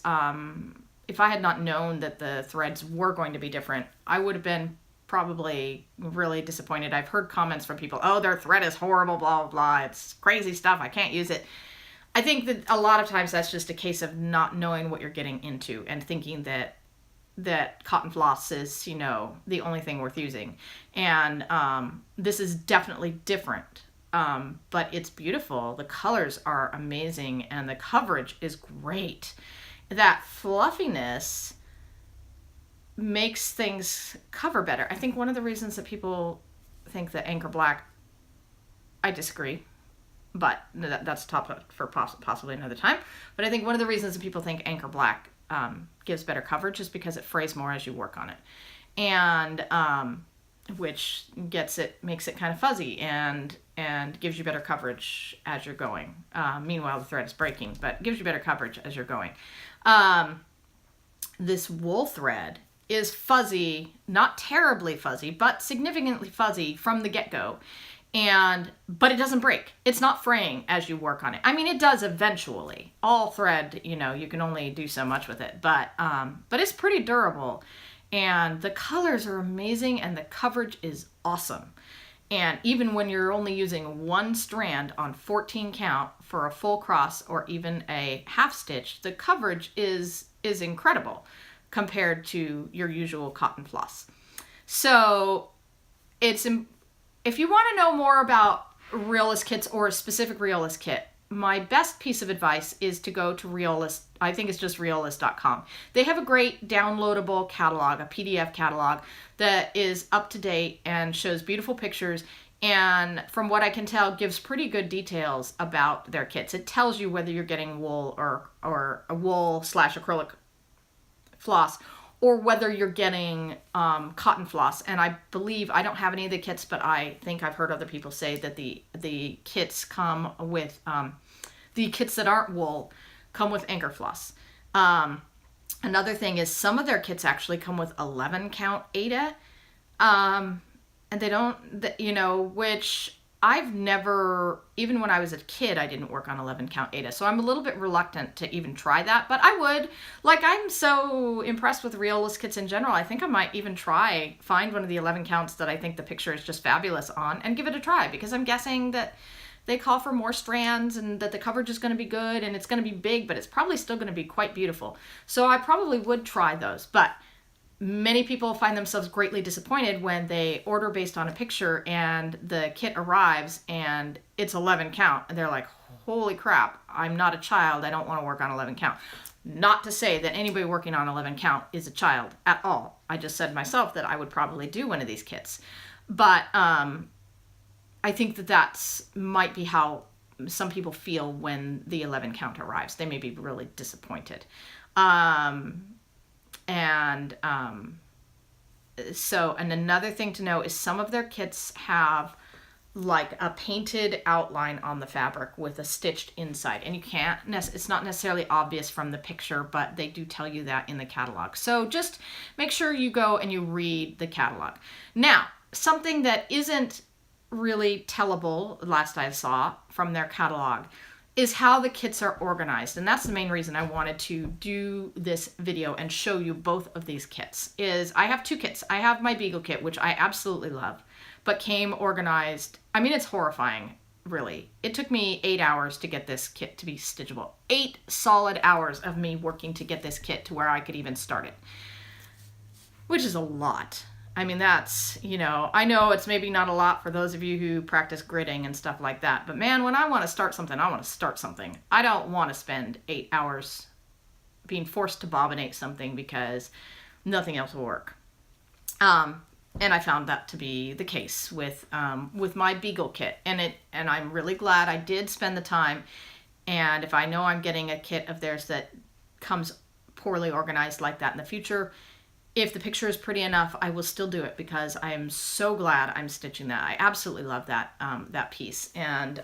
A: if I had not known that the threads were going to be different, I would have been probably really disappointed. I've heard comments from people, oh, their thread is horrible, blah, blah, blah. It's crazy stuff. I can't use it. I think that a lot of times that's just a case of not knowing what you're getting into and thinking that cotton floss is, you know, the only thing worth using. And this is definitely different, but it's beautiful. The colors are amazing and the coverage is great. That fluffiness makes things cover better. I think one of the reasons that people think that Anchor Black, I disagree, but that's a topic for possibly another time. But I think one of the reasons that people think Anchor Black gives better coverage is because it frays more as you work on it, and which makes it kind of fuzzy and gives you better coverage as you're going. Meanwhile, the thread is breaking, but gives you better coverage as you're going. This wool thread is fuzzy, not terribly fuzzy, but significantly fuzzy from the get-go. But it doesn't break. It's not fraying as you work on it. I mean, it does eventually. All thread, you know, you can only do so much with it, but it's pretty durable. And the colors are amazing and the coverage is awesome. And even when you're only using one strand on 14 count for a full cross or even a half stitch, the coverage is incredible compared to your usual cotton floss. So if you want to know more about Riolis kits or a specific Riolis kit, my best piece of advice is to go to Riolis. I think it's just Riolis.com. They have a great downloadable catalog, a PDF catalog that is up to date and shows beautiful pictures. And from what I can tell, gives pretty good details about their kits. It tells you whether you're getting wool or a wool/acrylic floss, or whether you're getting cotton floss. And I believe, I don't have any of the kits, but I think I've heard other people say that the kits come with, the kits that aren't wool come with Anchor floss. Another thing is some of their kits actually come with 11 count Aida. And they don't, you know, which I've never, even when I was a kid, I didn't work on 11 count Aida. So I'm a little bit reluctant to even try that, but I would. Like, I'm so impressed with Riolis kits in general. I think I might even find one of the 11 counts that I think the picture is just fabulous on and give it a try, because I'm guessing that they call for more strands and that the coverage is going to be good and it's going to be big, but it's probably still going to be quite beautiful. So I probably would try those, but many people find themselves greatly disappointed when they order based on a picture and the kit arrives and it's 11 count and they're like, holy crap, I'm not a child, I don't want to work on 11 count. Not to say that anybody working on 11 count is a child at all. I just said myself that I would probably do one of these kits. But I think that might be how some people feel when the 11 count arrives. They may be really disappointed. So another thing to know is some of their kits have like a painted outline on the fabric with a stitched inside, and it's not necessarily obvious from the picture, but they do tell you that in the catalog. So just make sure you go and you read the catalog. Now, something that isn't really tellable, last I saw from their catalog, is how the kits are organized. And that's the main reason I wanted to do this video and show you both of these kits. I have two kits. I have my Beagle kit, which I absolutely love, but came organized. I mean, it's horrifying, really. It took me 8 hours to get this kit to be stitchable. 8 solid hours of me working to get this kit to where I could even start it, which is a lot. I mean, that's, you know, I know it's maybe not a lot for those of you who practice gridding and stuff like that, but man, when I want to start something, I want to start something. I don't want to spend 8 hours being forced to bobbinate something because nothing else will work. And I found that to be the case with my Beagle kit, and I'm really glad I did spend the time. And if I know I'm getting a kit of theirs that comes poorly organized like that in the future, if the picture is pretty enough, I will still do it because I am so glad I'm stitching that. I absolutely love that that piece, and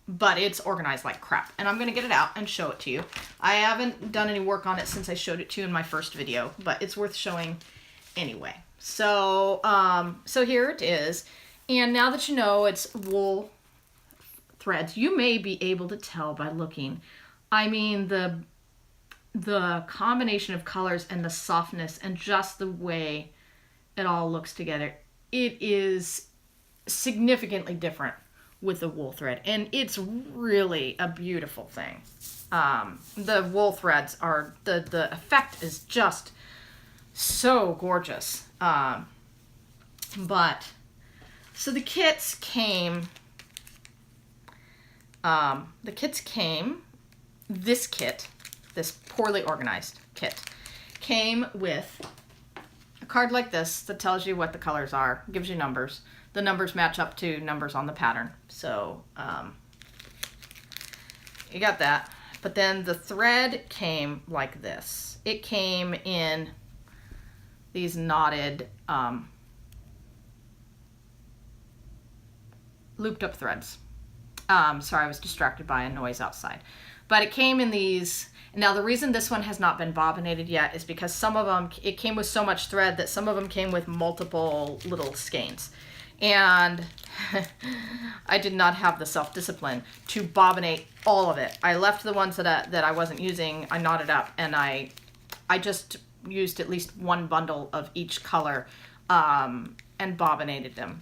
A: but it's organized like crap. And I'm gonna get it out and show it to you. I haven't done any work on it since I showed it to you in my first video, but it's worth showing anyway. So so here it is, and now that you know it's wool threads, you may be able to tell by looking. I mean, the combination of colors and the softness and just the way it all looks together. It is significantly different with the wool thread, and it's really a beautiful thing. The wool threads are, the effect is just so gorgeous. But so the kits came, this kit, this poorly organized kit, came with a card like this that tells you what the colors are, gives you numbers. The numbers match up to numbers on the pattern. So you got that. But then the thread came like this. It came in these knotted, looped up threads. Sorry, I was distracted by a noise outside. But it came in these. Now, the reason this one has not been bobbinated yet is because some of them, it came with so much thread that some of them came with multiple little skeins. And I did not have the self-discipline to bobbinate all of it. I left the ones that I wasn't using, I knotted up, and I just used at least one bundle of each color and bobbinated them.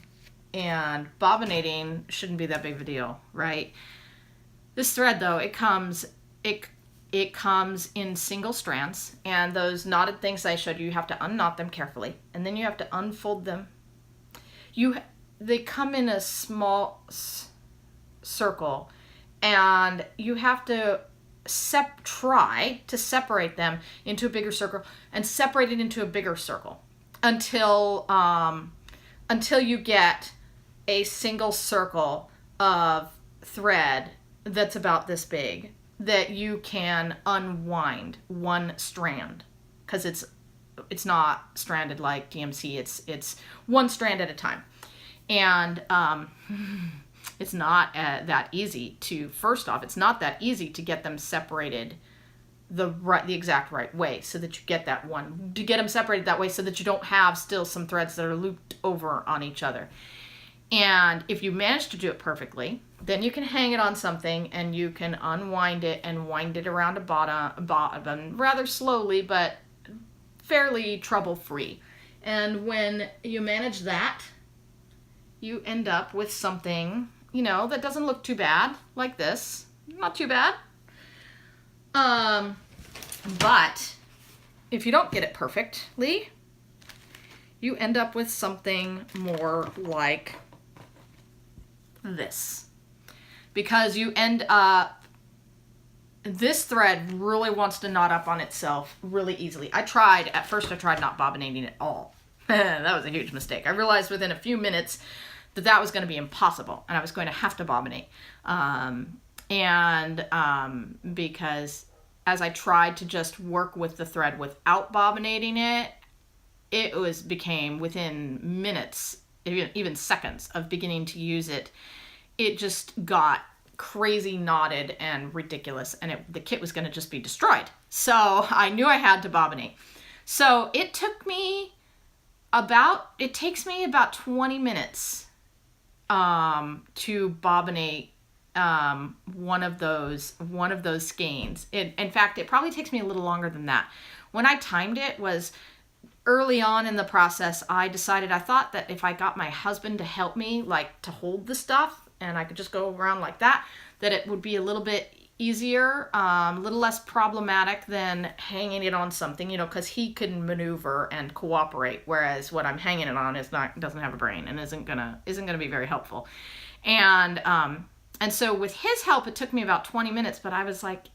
A: And bobbinating shouldn't be that big of a deal, right? This thread, though, it comes in single strands, and those knotted things I showed you, you have to unknot them carefully, and then you have to unfold them. They come in a small circle, and you have to try to separate them into a bigger circle and separate it into a bigger circle until you get a single circle of thread that's about this big that you can unwind one strand, because it's not stranded like DMC. It's one strand at a time. And it's not that easy to, first off, it's not that easy to get them separated the exact right way, so that you get that one, to get them separated that way so that you don't have still some threads that are looped over on each other. And if you manage to do it perfectly, then you can hang it on something and you can unwind it and wind it around a bottom rather slowly, but fairly trouble-free. And when you manage that, you end up with something, that doesn't look too bad, like this. Not too bad. But if you don't get it perfectly, you end up with something more like this. Because you end up, this thread really wants to knot up on itself really easily. At first I tried not bobbinating at all. That was a huge mistake. I realized within a few minutes that was going to be impossible, and I was going to have to bobbinate. Because as I tried to just work with the thread without bobbinating it, became within minutes, even seconds of beginning to use it, it just got crazy knotted and ridiculous, and the kit was going to just be destroyed. So I knew I had to bobbinate. So it takes me about 20 minutes to bobbinate one of those skeins. In fact, it probably takes me a little longer than that. When I timed it was early on in the process. I thought that if I got my husband to help me, like to hold the stuff, and I could just go around like that it would be a little bit easier, a little less problematic than hanging it on something, because he can maneuver and cooperate, whereas what I'm hanging it on doesn't have a brain and isn't gonna be very helpful. And so with his help, it took me about 20 minutes, but I was like,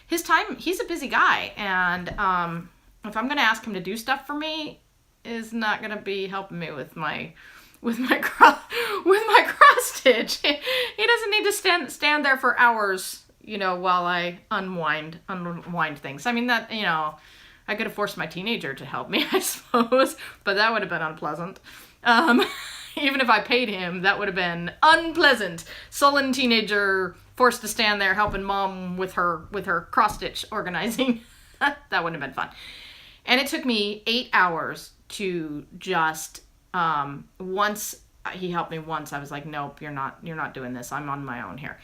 A: his time, he's a busy guy, and if I'm gonna ask him to do stuff for me, is not gonna be helping me with my cross stitch. He doesn't need to stand there for hours, while I unwind things. I mean, that, I could have forced my teenager to help me, I suppose, but that would have been unpleasant. Even if I paid him, that would have been unpleasant. Sullen teenager forced to stand there helping mom with her cross-stitch organizing. That wouldn't have been fun. And it took me 8 hours to just, once he helped me once, I was like, nope, you're not doing this. I'm on my own here.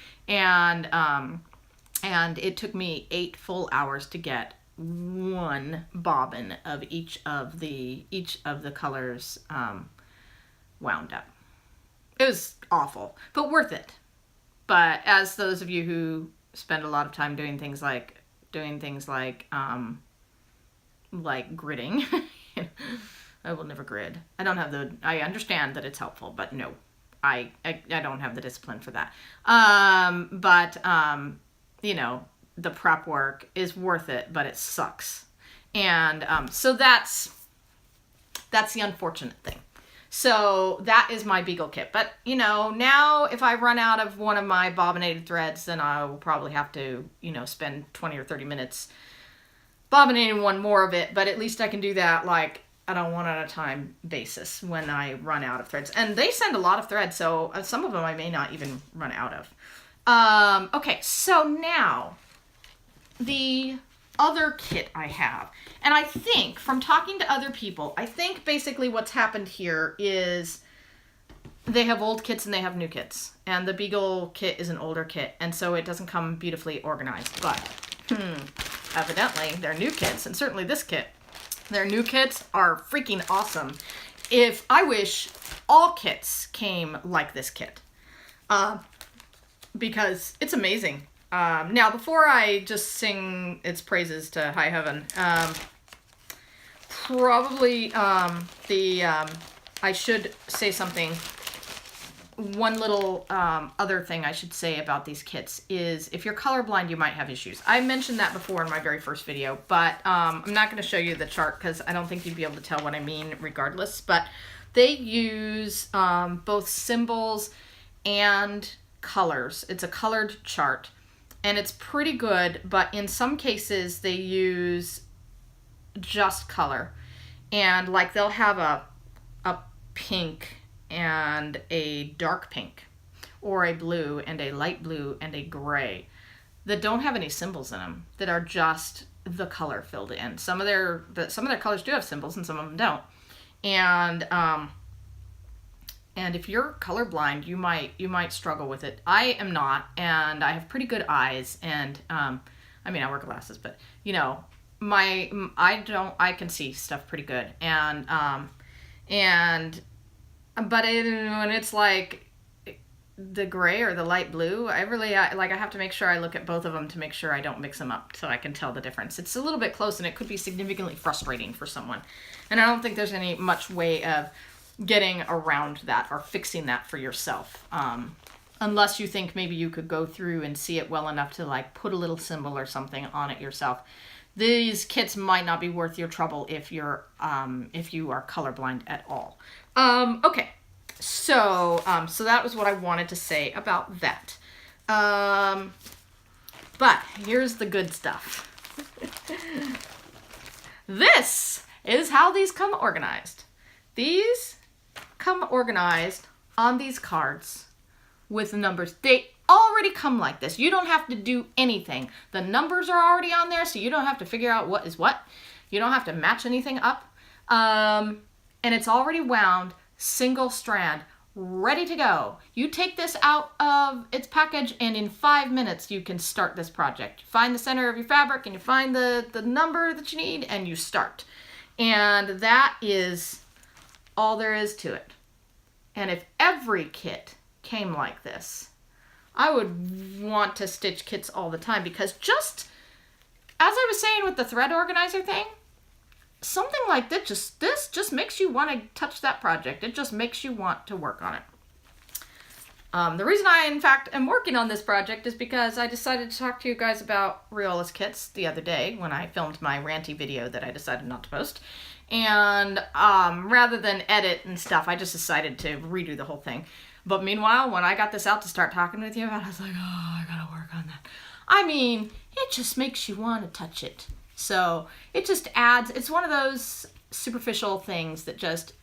A: And it took me 8 full hours to get one bobbin of each of the colors wound up. It was awful, but worth it. But as those of you who spend a lot of time doing things like gridding, I will never grid. I understand that it's helpful, but no, I don't have the discipline for that. You know, the prep work is worth it, but it sucks. And so that's the unfortunate thing. So that is my Beagle kit. But, you know, now if I run out of one of my bobbinated threads, then I will probably have to, you know, spend 20 or 30 minutes bobbinating one more of it. But at least I can do that, like, on a one-at-a-time basis when I run out of threads. And they send a lot of threads, so some of them I may not even run out of. Okay, so now the other kit I have. And I think, from talking to other people, I think basically what's happened here is they have old kits and they have new kits. And the Beagle kit is an older kit, and so it doesn't come beautifully organized. But, evidently, they're new kits, and certainly this kit. Their new kits are freaking awesome. I wish all kits came like this kit. Because it's amazing. Now, before I just sing its praises to high heaven, I should say something. One little other thing I should say about these kits is if you're colorblind, you might have issues. I mentioned that before in my very first video, but I'm not going to show you the chart because I don't think you'd be able to tell what I mean regardless. But they use both symbols and colors. It's a colored chart. And it's pretty good, but in some cases they use just color. And like they'll have a pink and a dark pink, or a blue and a light blue and a gray that don't have any symbols in them, that are just the color filled in. Some of their colors do have symbols and some of them don't. And if you're colorblind, you might struggle with it. I am not, and I have pretty good eyes, and I mean, I wear glasses, but you know, I can see stuff pretty good, but when it's like the gray or the light blue, I have to make sure I look at both of them to make sure I don't mix them up so I can tell the difference. It's a little bit close, and it could be significantly frustrating for someone, and I don't think there's any much way of getting around that or fixing that for yourself, unless you think maybe you could go through and see it well enough to like put a little symbol or something on it yourself. These kits might not be worth your trouble if you are colorblind at all. Okay, so that was what I wanted to say about that. But here's the good stuff. This is how these come organized. These come organized on these cards with numbers. They already come like this. You don't have to do anything. The numbers are already on there, so you don't have to figure out what is what. You don't have to match anything up. And it's already wound, single strand, ready to go. You take this out of its package, and in 5 minutes you can start this project. You find the center of your fabric, and you find the number that you need, and you start. And that is all there is to it. And if every kit came like this, I would want to stitch kits all the time, because just as I was saying with the thread organizer thing, something like this just makes you want to touch that project. It just makes you want to work on it. The reason I, in fact, am working on this project is because I decided to talk to you guys about Riolis kits the other day when I filmed my ranty video that I decided not to post. And rather than edit and stuff, I just decided to redo the whole thing. But meanwhile, when I got this out to start talking with you about it, I was like, oh, I gotta work on that. I mean, it just makes you want to touch it. So it just adds, it's one of those superficial things that just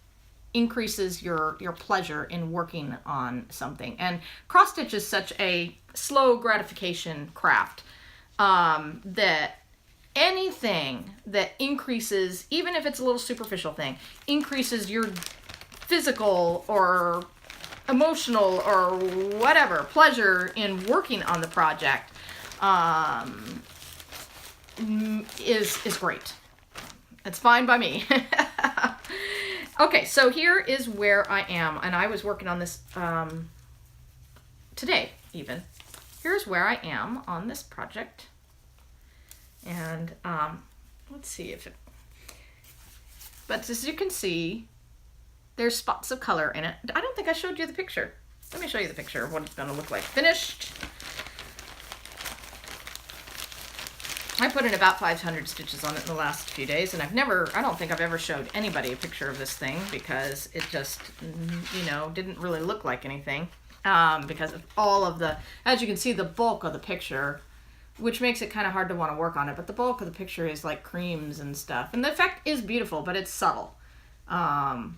A: increases your pleasure in working on something. And cross stitch is such a slow gratification craft that anything that increases, even if it's a little superficial thing, increases your physical or emotional or whatever pleasure in working on the project, is great. It's fine by me. Okay, so here is where I am, and I was working on this today even. Here's where I am on this project. And let's see if it, but as you can see, there's spots of color in it. I don't think I showed you the picture. Let me show you the picture of what it's gonna look like finished. I put in about 500 stitches on it in the last few days, and I don't think I've ever showed anybody a picture of this thing because it just, you know, didn't really look like anything because of all of the, as you can see, the bulk of the picture, which makes it kind of hard to want to work on it, but the bulk of the picture is like creams and stuff. And the effect is beautiful, but it's subtle. And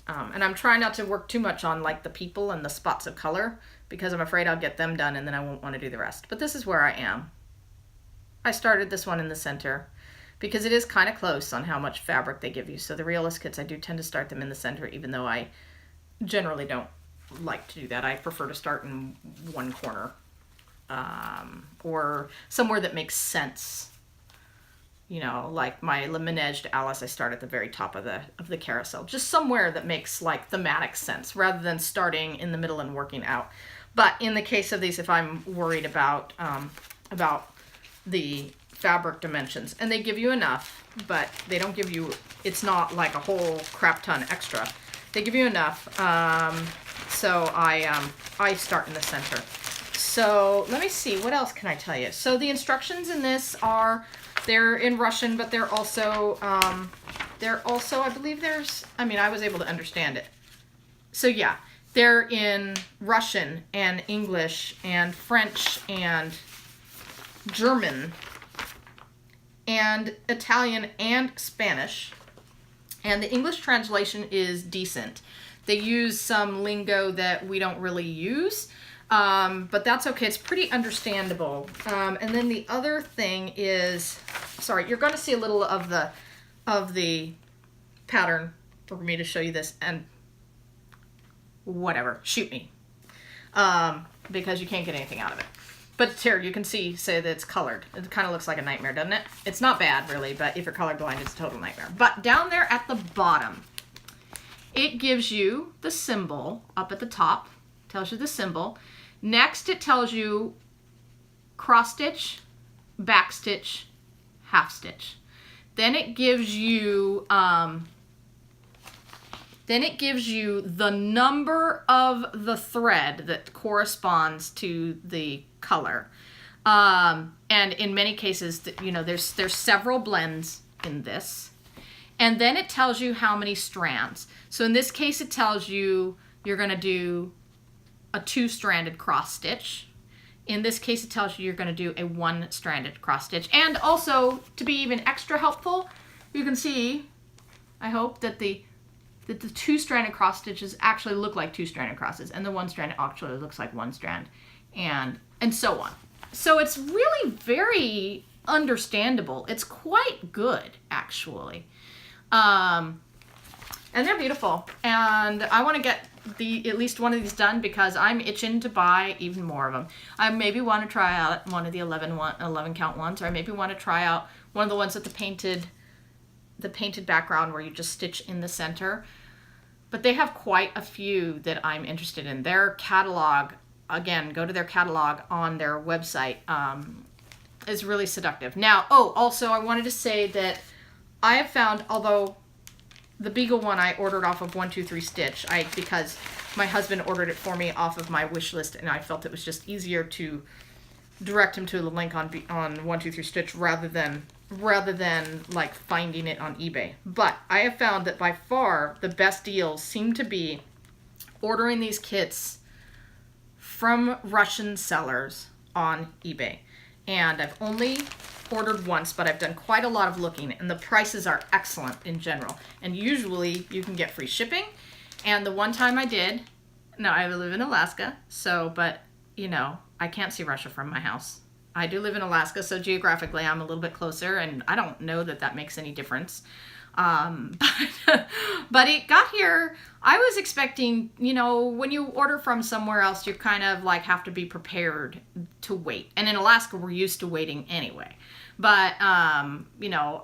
A: I'm trying not to work too much on like the people and the spots of color, because I'm afraid I'll get them done and then I won't want to do the rest. But this is where I am. I started this one in the center because it is kind of close on how much fabric they give you. So the Riolis kits, I do tend to start them in the center, even though I generally don't like to do that. I prefer to start in one corner or somewhere that makes sense. You know, like my Le Manège Alice, I start at the very top of the carousel. Just somewhere that makes like thematic sense rather than starting in the middle and working out. But in the case of these, if I'm worried about the fabric dimensions, and they give you enough, but they don't give you, it's not like a whole crap ton extra. They give you enough, so I start in the center. So let me see, what else can I tell you? So the instructions in this are, they're in Russian, but they're also, I believe I was able to understand it. So yeah, they're in Russian and English and French and German and Italian and Spanish. And the English translation is decent. They use some lingo that we don't really use, but that's okay. It's pretty understandable. And then the other thing is, sorry, you're going to see a little of the pattern for me to show you this, and whatever, shoot me, because you can't get anything out of it. But here, you can say that it's colored. It kind of looks like a nightmare, doesn't it? It's not bad, really, but if you're colorblind, it's a total nightmare. But down there at the bottom, it gives you the symbol up at the top. Tells you the symbol. Next, it tells you cross stitch, back stitch, half stitch. Then it gives you the number of the thread that corresponds to the color. And in many cases, you know, there's several blends in this. And then it tells you how many strands. So in this case, it tells you you're going to do a 2-stranded cross stitch. In this case, it tells you you're going to do a 1-stranded cross stitch. And also, to be even extra helpful, you can see, I hope, that the 2-stranded cross stitches actually look like 2-stranded crosses, and the 1-stranded actually looks like 1 strand, and so on. So it's really very understandable. It's quite good, actually. And they're beautiful. And I want to get at least one of these done because I'm itching to buy even more of them. I maybe want to try out one of the 11 count ones, or I maybe want to try out one of the ones with the painted background where you just stitch in the center. But they have quite a few that I'm interested in. Their catalog, again, go to their catalog on their website, is really seductive. Now, also I wanted to say that I have found, although the Beagle one I ordered off of 123 Stitch, because my husband ordered it for me off of my wish list, and I felt it was just easier to direct him to the link on 123 Stitch rather than like finding it on eBay. But I have found that by far the best deals seem to be ordering these kits from Russian sellers on eBay. And I've only ordered once, but I've done quite a lot of looking, and the prices are excellent in general. And usually you can get free shipping. And the one time I did, now I live in Alaska, but you know, I can't see Russia from my house. I do live in Alaska, so geographically I'm a little bit closer, and I don't know that makes any difference. But it got here. I was expecting, you know, when you order from somewhere else, you kind of like have to be prepared to wait. And in Alaska, we're used to waiting anyway. But, you know,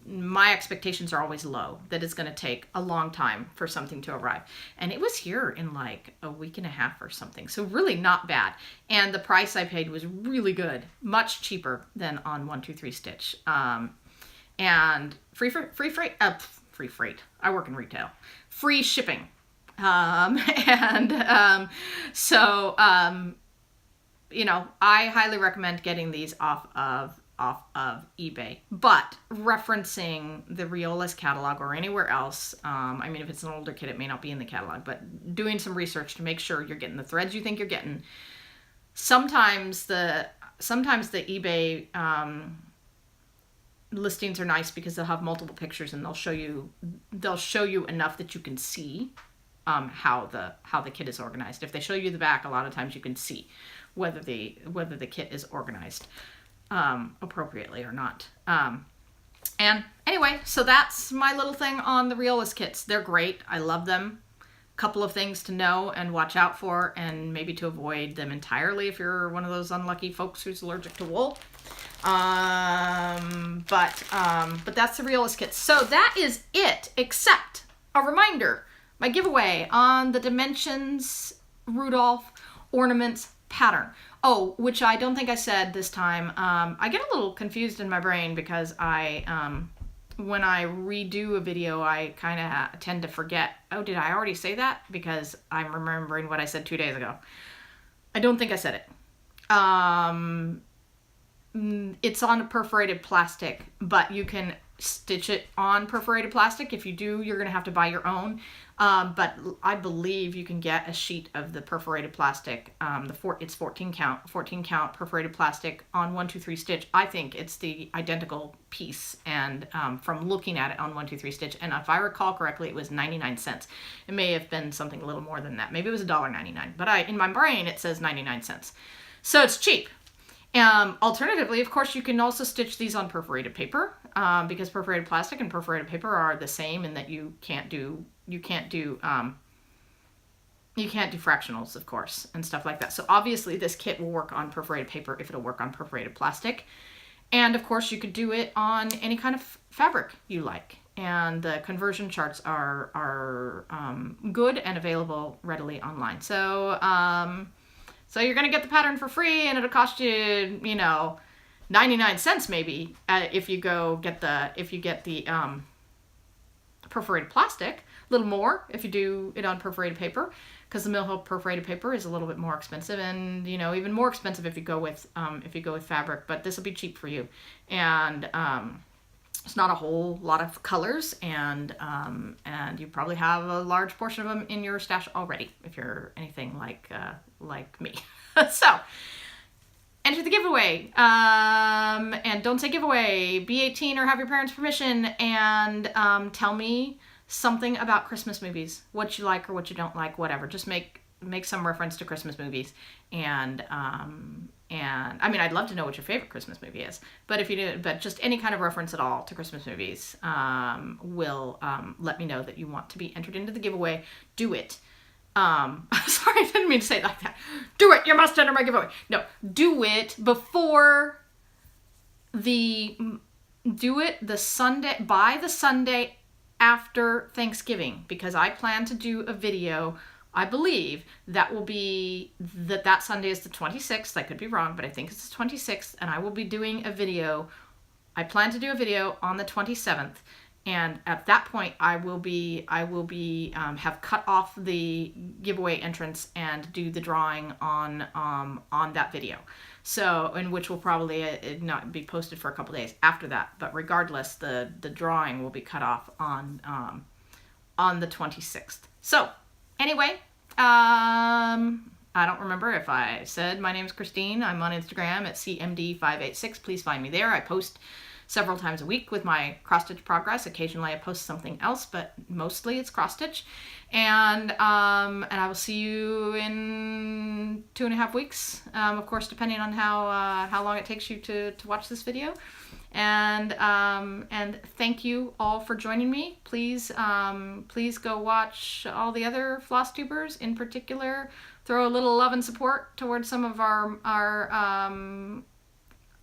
A: my expectations are always low, that it's going to take a long time for something to arrive. And it was here in like a week and a half or something. So really not bad. And the price I paid was really good, much cheaper than on 123 Stitch. And free freight. I work in retail. Free shipping. You know, I highly recommend getting these off of eBay, but referencing the Riolis catalog or anywhere else. I mean, if it's an older kit, it may not be in the catalog, but doing some research to make sure you're getting the threads you think you're getting. Sometimes the eBay listings are nice because they'll have multiple pictures and they'll show you enough that you can see how the kit is organized. If they show you the back, a lot of times you can see whether the kit is organized appropriately or not. And anyway, so that's my little thing on the Riolis kits. They're great. I love them. Couple of things to know and watch out for, and maybe to avoid them entirely if you're one of those unlucky folks who's allergic to wool. But that's the Riolis kits. So that is it, except a reminder, my giveaway on the Dimensions Rudolph Ornaments pattern. Oh, which I don't think I said this time. I get a little confused in my brain because when I redo a video, I kind of tend to forget, oh, did I already say that? Because I'm remembering what I said 2 days ago. I don't think I said it. It's on perforated plastic, but you can stitch it on perforated plastic. If you do, you're going to have to buy your own. But I believe you can get a sheet of the perforated plastic. It's 14 count perforated plastic on 123 Stitch. I think it's the identical piece, and from looking at it on 123 Stitch, and if I recall correctly, it was 99 cents. It may have been something a little more than that. Maybe it was $1.99, but in my brain it says 99 cents. So it's cheap. Alternatively, of course, you can also stitch these on perforated paper, because perforated plastic and perforated paper are the same in that you can't do fractionals, of course, and stuff like that. So obviously this kit will work on perforated paper if it'll work on perforated plastic. And of course you could do it on any kind of fabric you like. And the conversion charts are good and available readily online. So you're going to get the pattern for free, and it'll cost you, 99 cents maybe if you get the perforated plastic. A little more if you do it on perforated paper, because the Mill Hill perforated paper is a little bit more expensive, and even more expensive if you go with fabric. But this will be cheap for you, and it's not a whole lot of colors, and you probably have a large portion of them in your stash already if you're anything like me. So enter the giveaway, and don't say giveaway. Be 18 or have your parents' permission, and tell me something about Christmas movies, what you like or what you don't like, whatever. Just make some reference to Christmas movies, and I mean, I'd love to know what your favorite Christmas movie is, but if you do, but just any kind of reference at all to Christmas movies will let me know that you want to be entered into the giveaway. Do it. Sorry, I didn't mean to say it like that. Do it. You must enter my giveaway. No, do it before the Sunday, by the Sunday after Thanksgiving, because I plan to do a video. I believe that will be that Sunday is the 26th. I could be wrong, but I think it's the 26th, and I will be doing a video. I plan to do a video on the 27th, and at that point I will be have cut off the giveaway entrance and do the drawing on that video. So, in which will probably not be posted for a couple days after that. But regardless, the drawing will be cut off on the 26th. So, anyway, I don't remember if I said my name is Christine. I'm on Instagram at CMD586. Please find me there. I post several times a week with my cross-stitch progress. Occasionally I post something else, but mostly it's cross-stitch. And I will see you in 2.5 weeks, of course, depending on how long it takes you to watch this video. And thank you all for joining me. Please go watch all the other FlossTubers. In particular, throw a little love and support towards some of our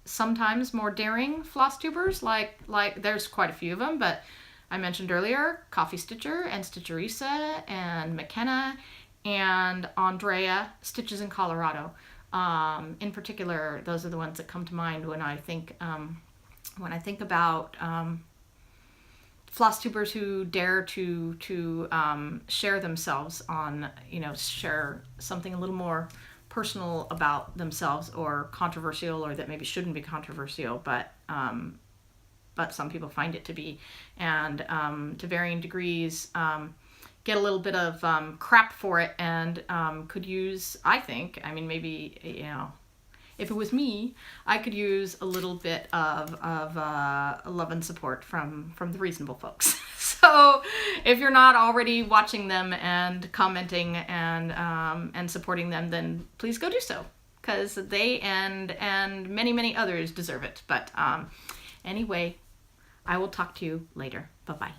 A: sometimes more daring FlossTubers, like there's quite a few of them, but I mentioned earlier Coffee Stitcher and Stitcherisa and McKenna and Andrea, Stitches in Colorado. In particular, those are the ones that come to mind when I think about FlossTubers who dare to share themselves on, share something a little more personal about themselves, or controversial, or that maybe shouldn't be controversial, but some people find it to be, and to varying degrees get a little bit of crap for it, and could use, I think, maybe, if it was me, I could use a little bit of love and support from the reasonable folks. So if you're not already watching them and commenting and supporting them, then please go do so, because they and many, many others deserve it. But anyway, I will talk to you later. Bye-bye.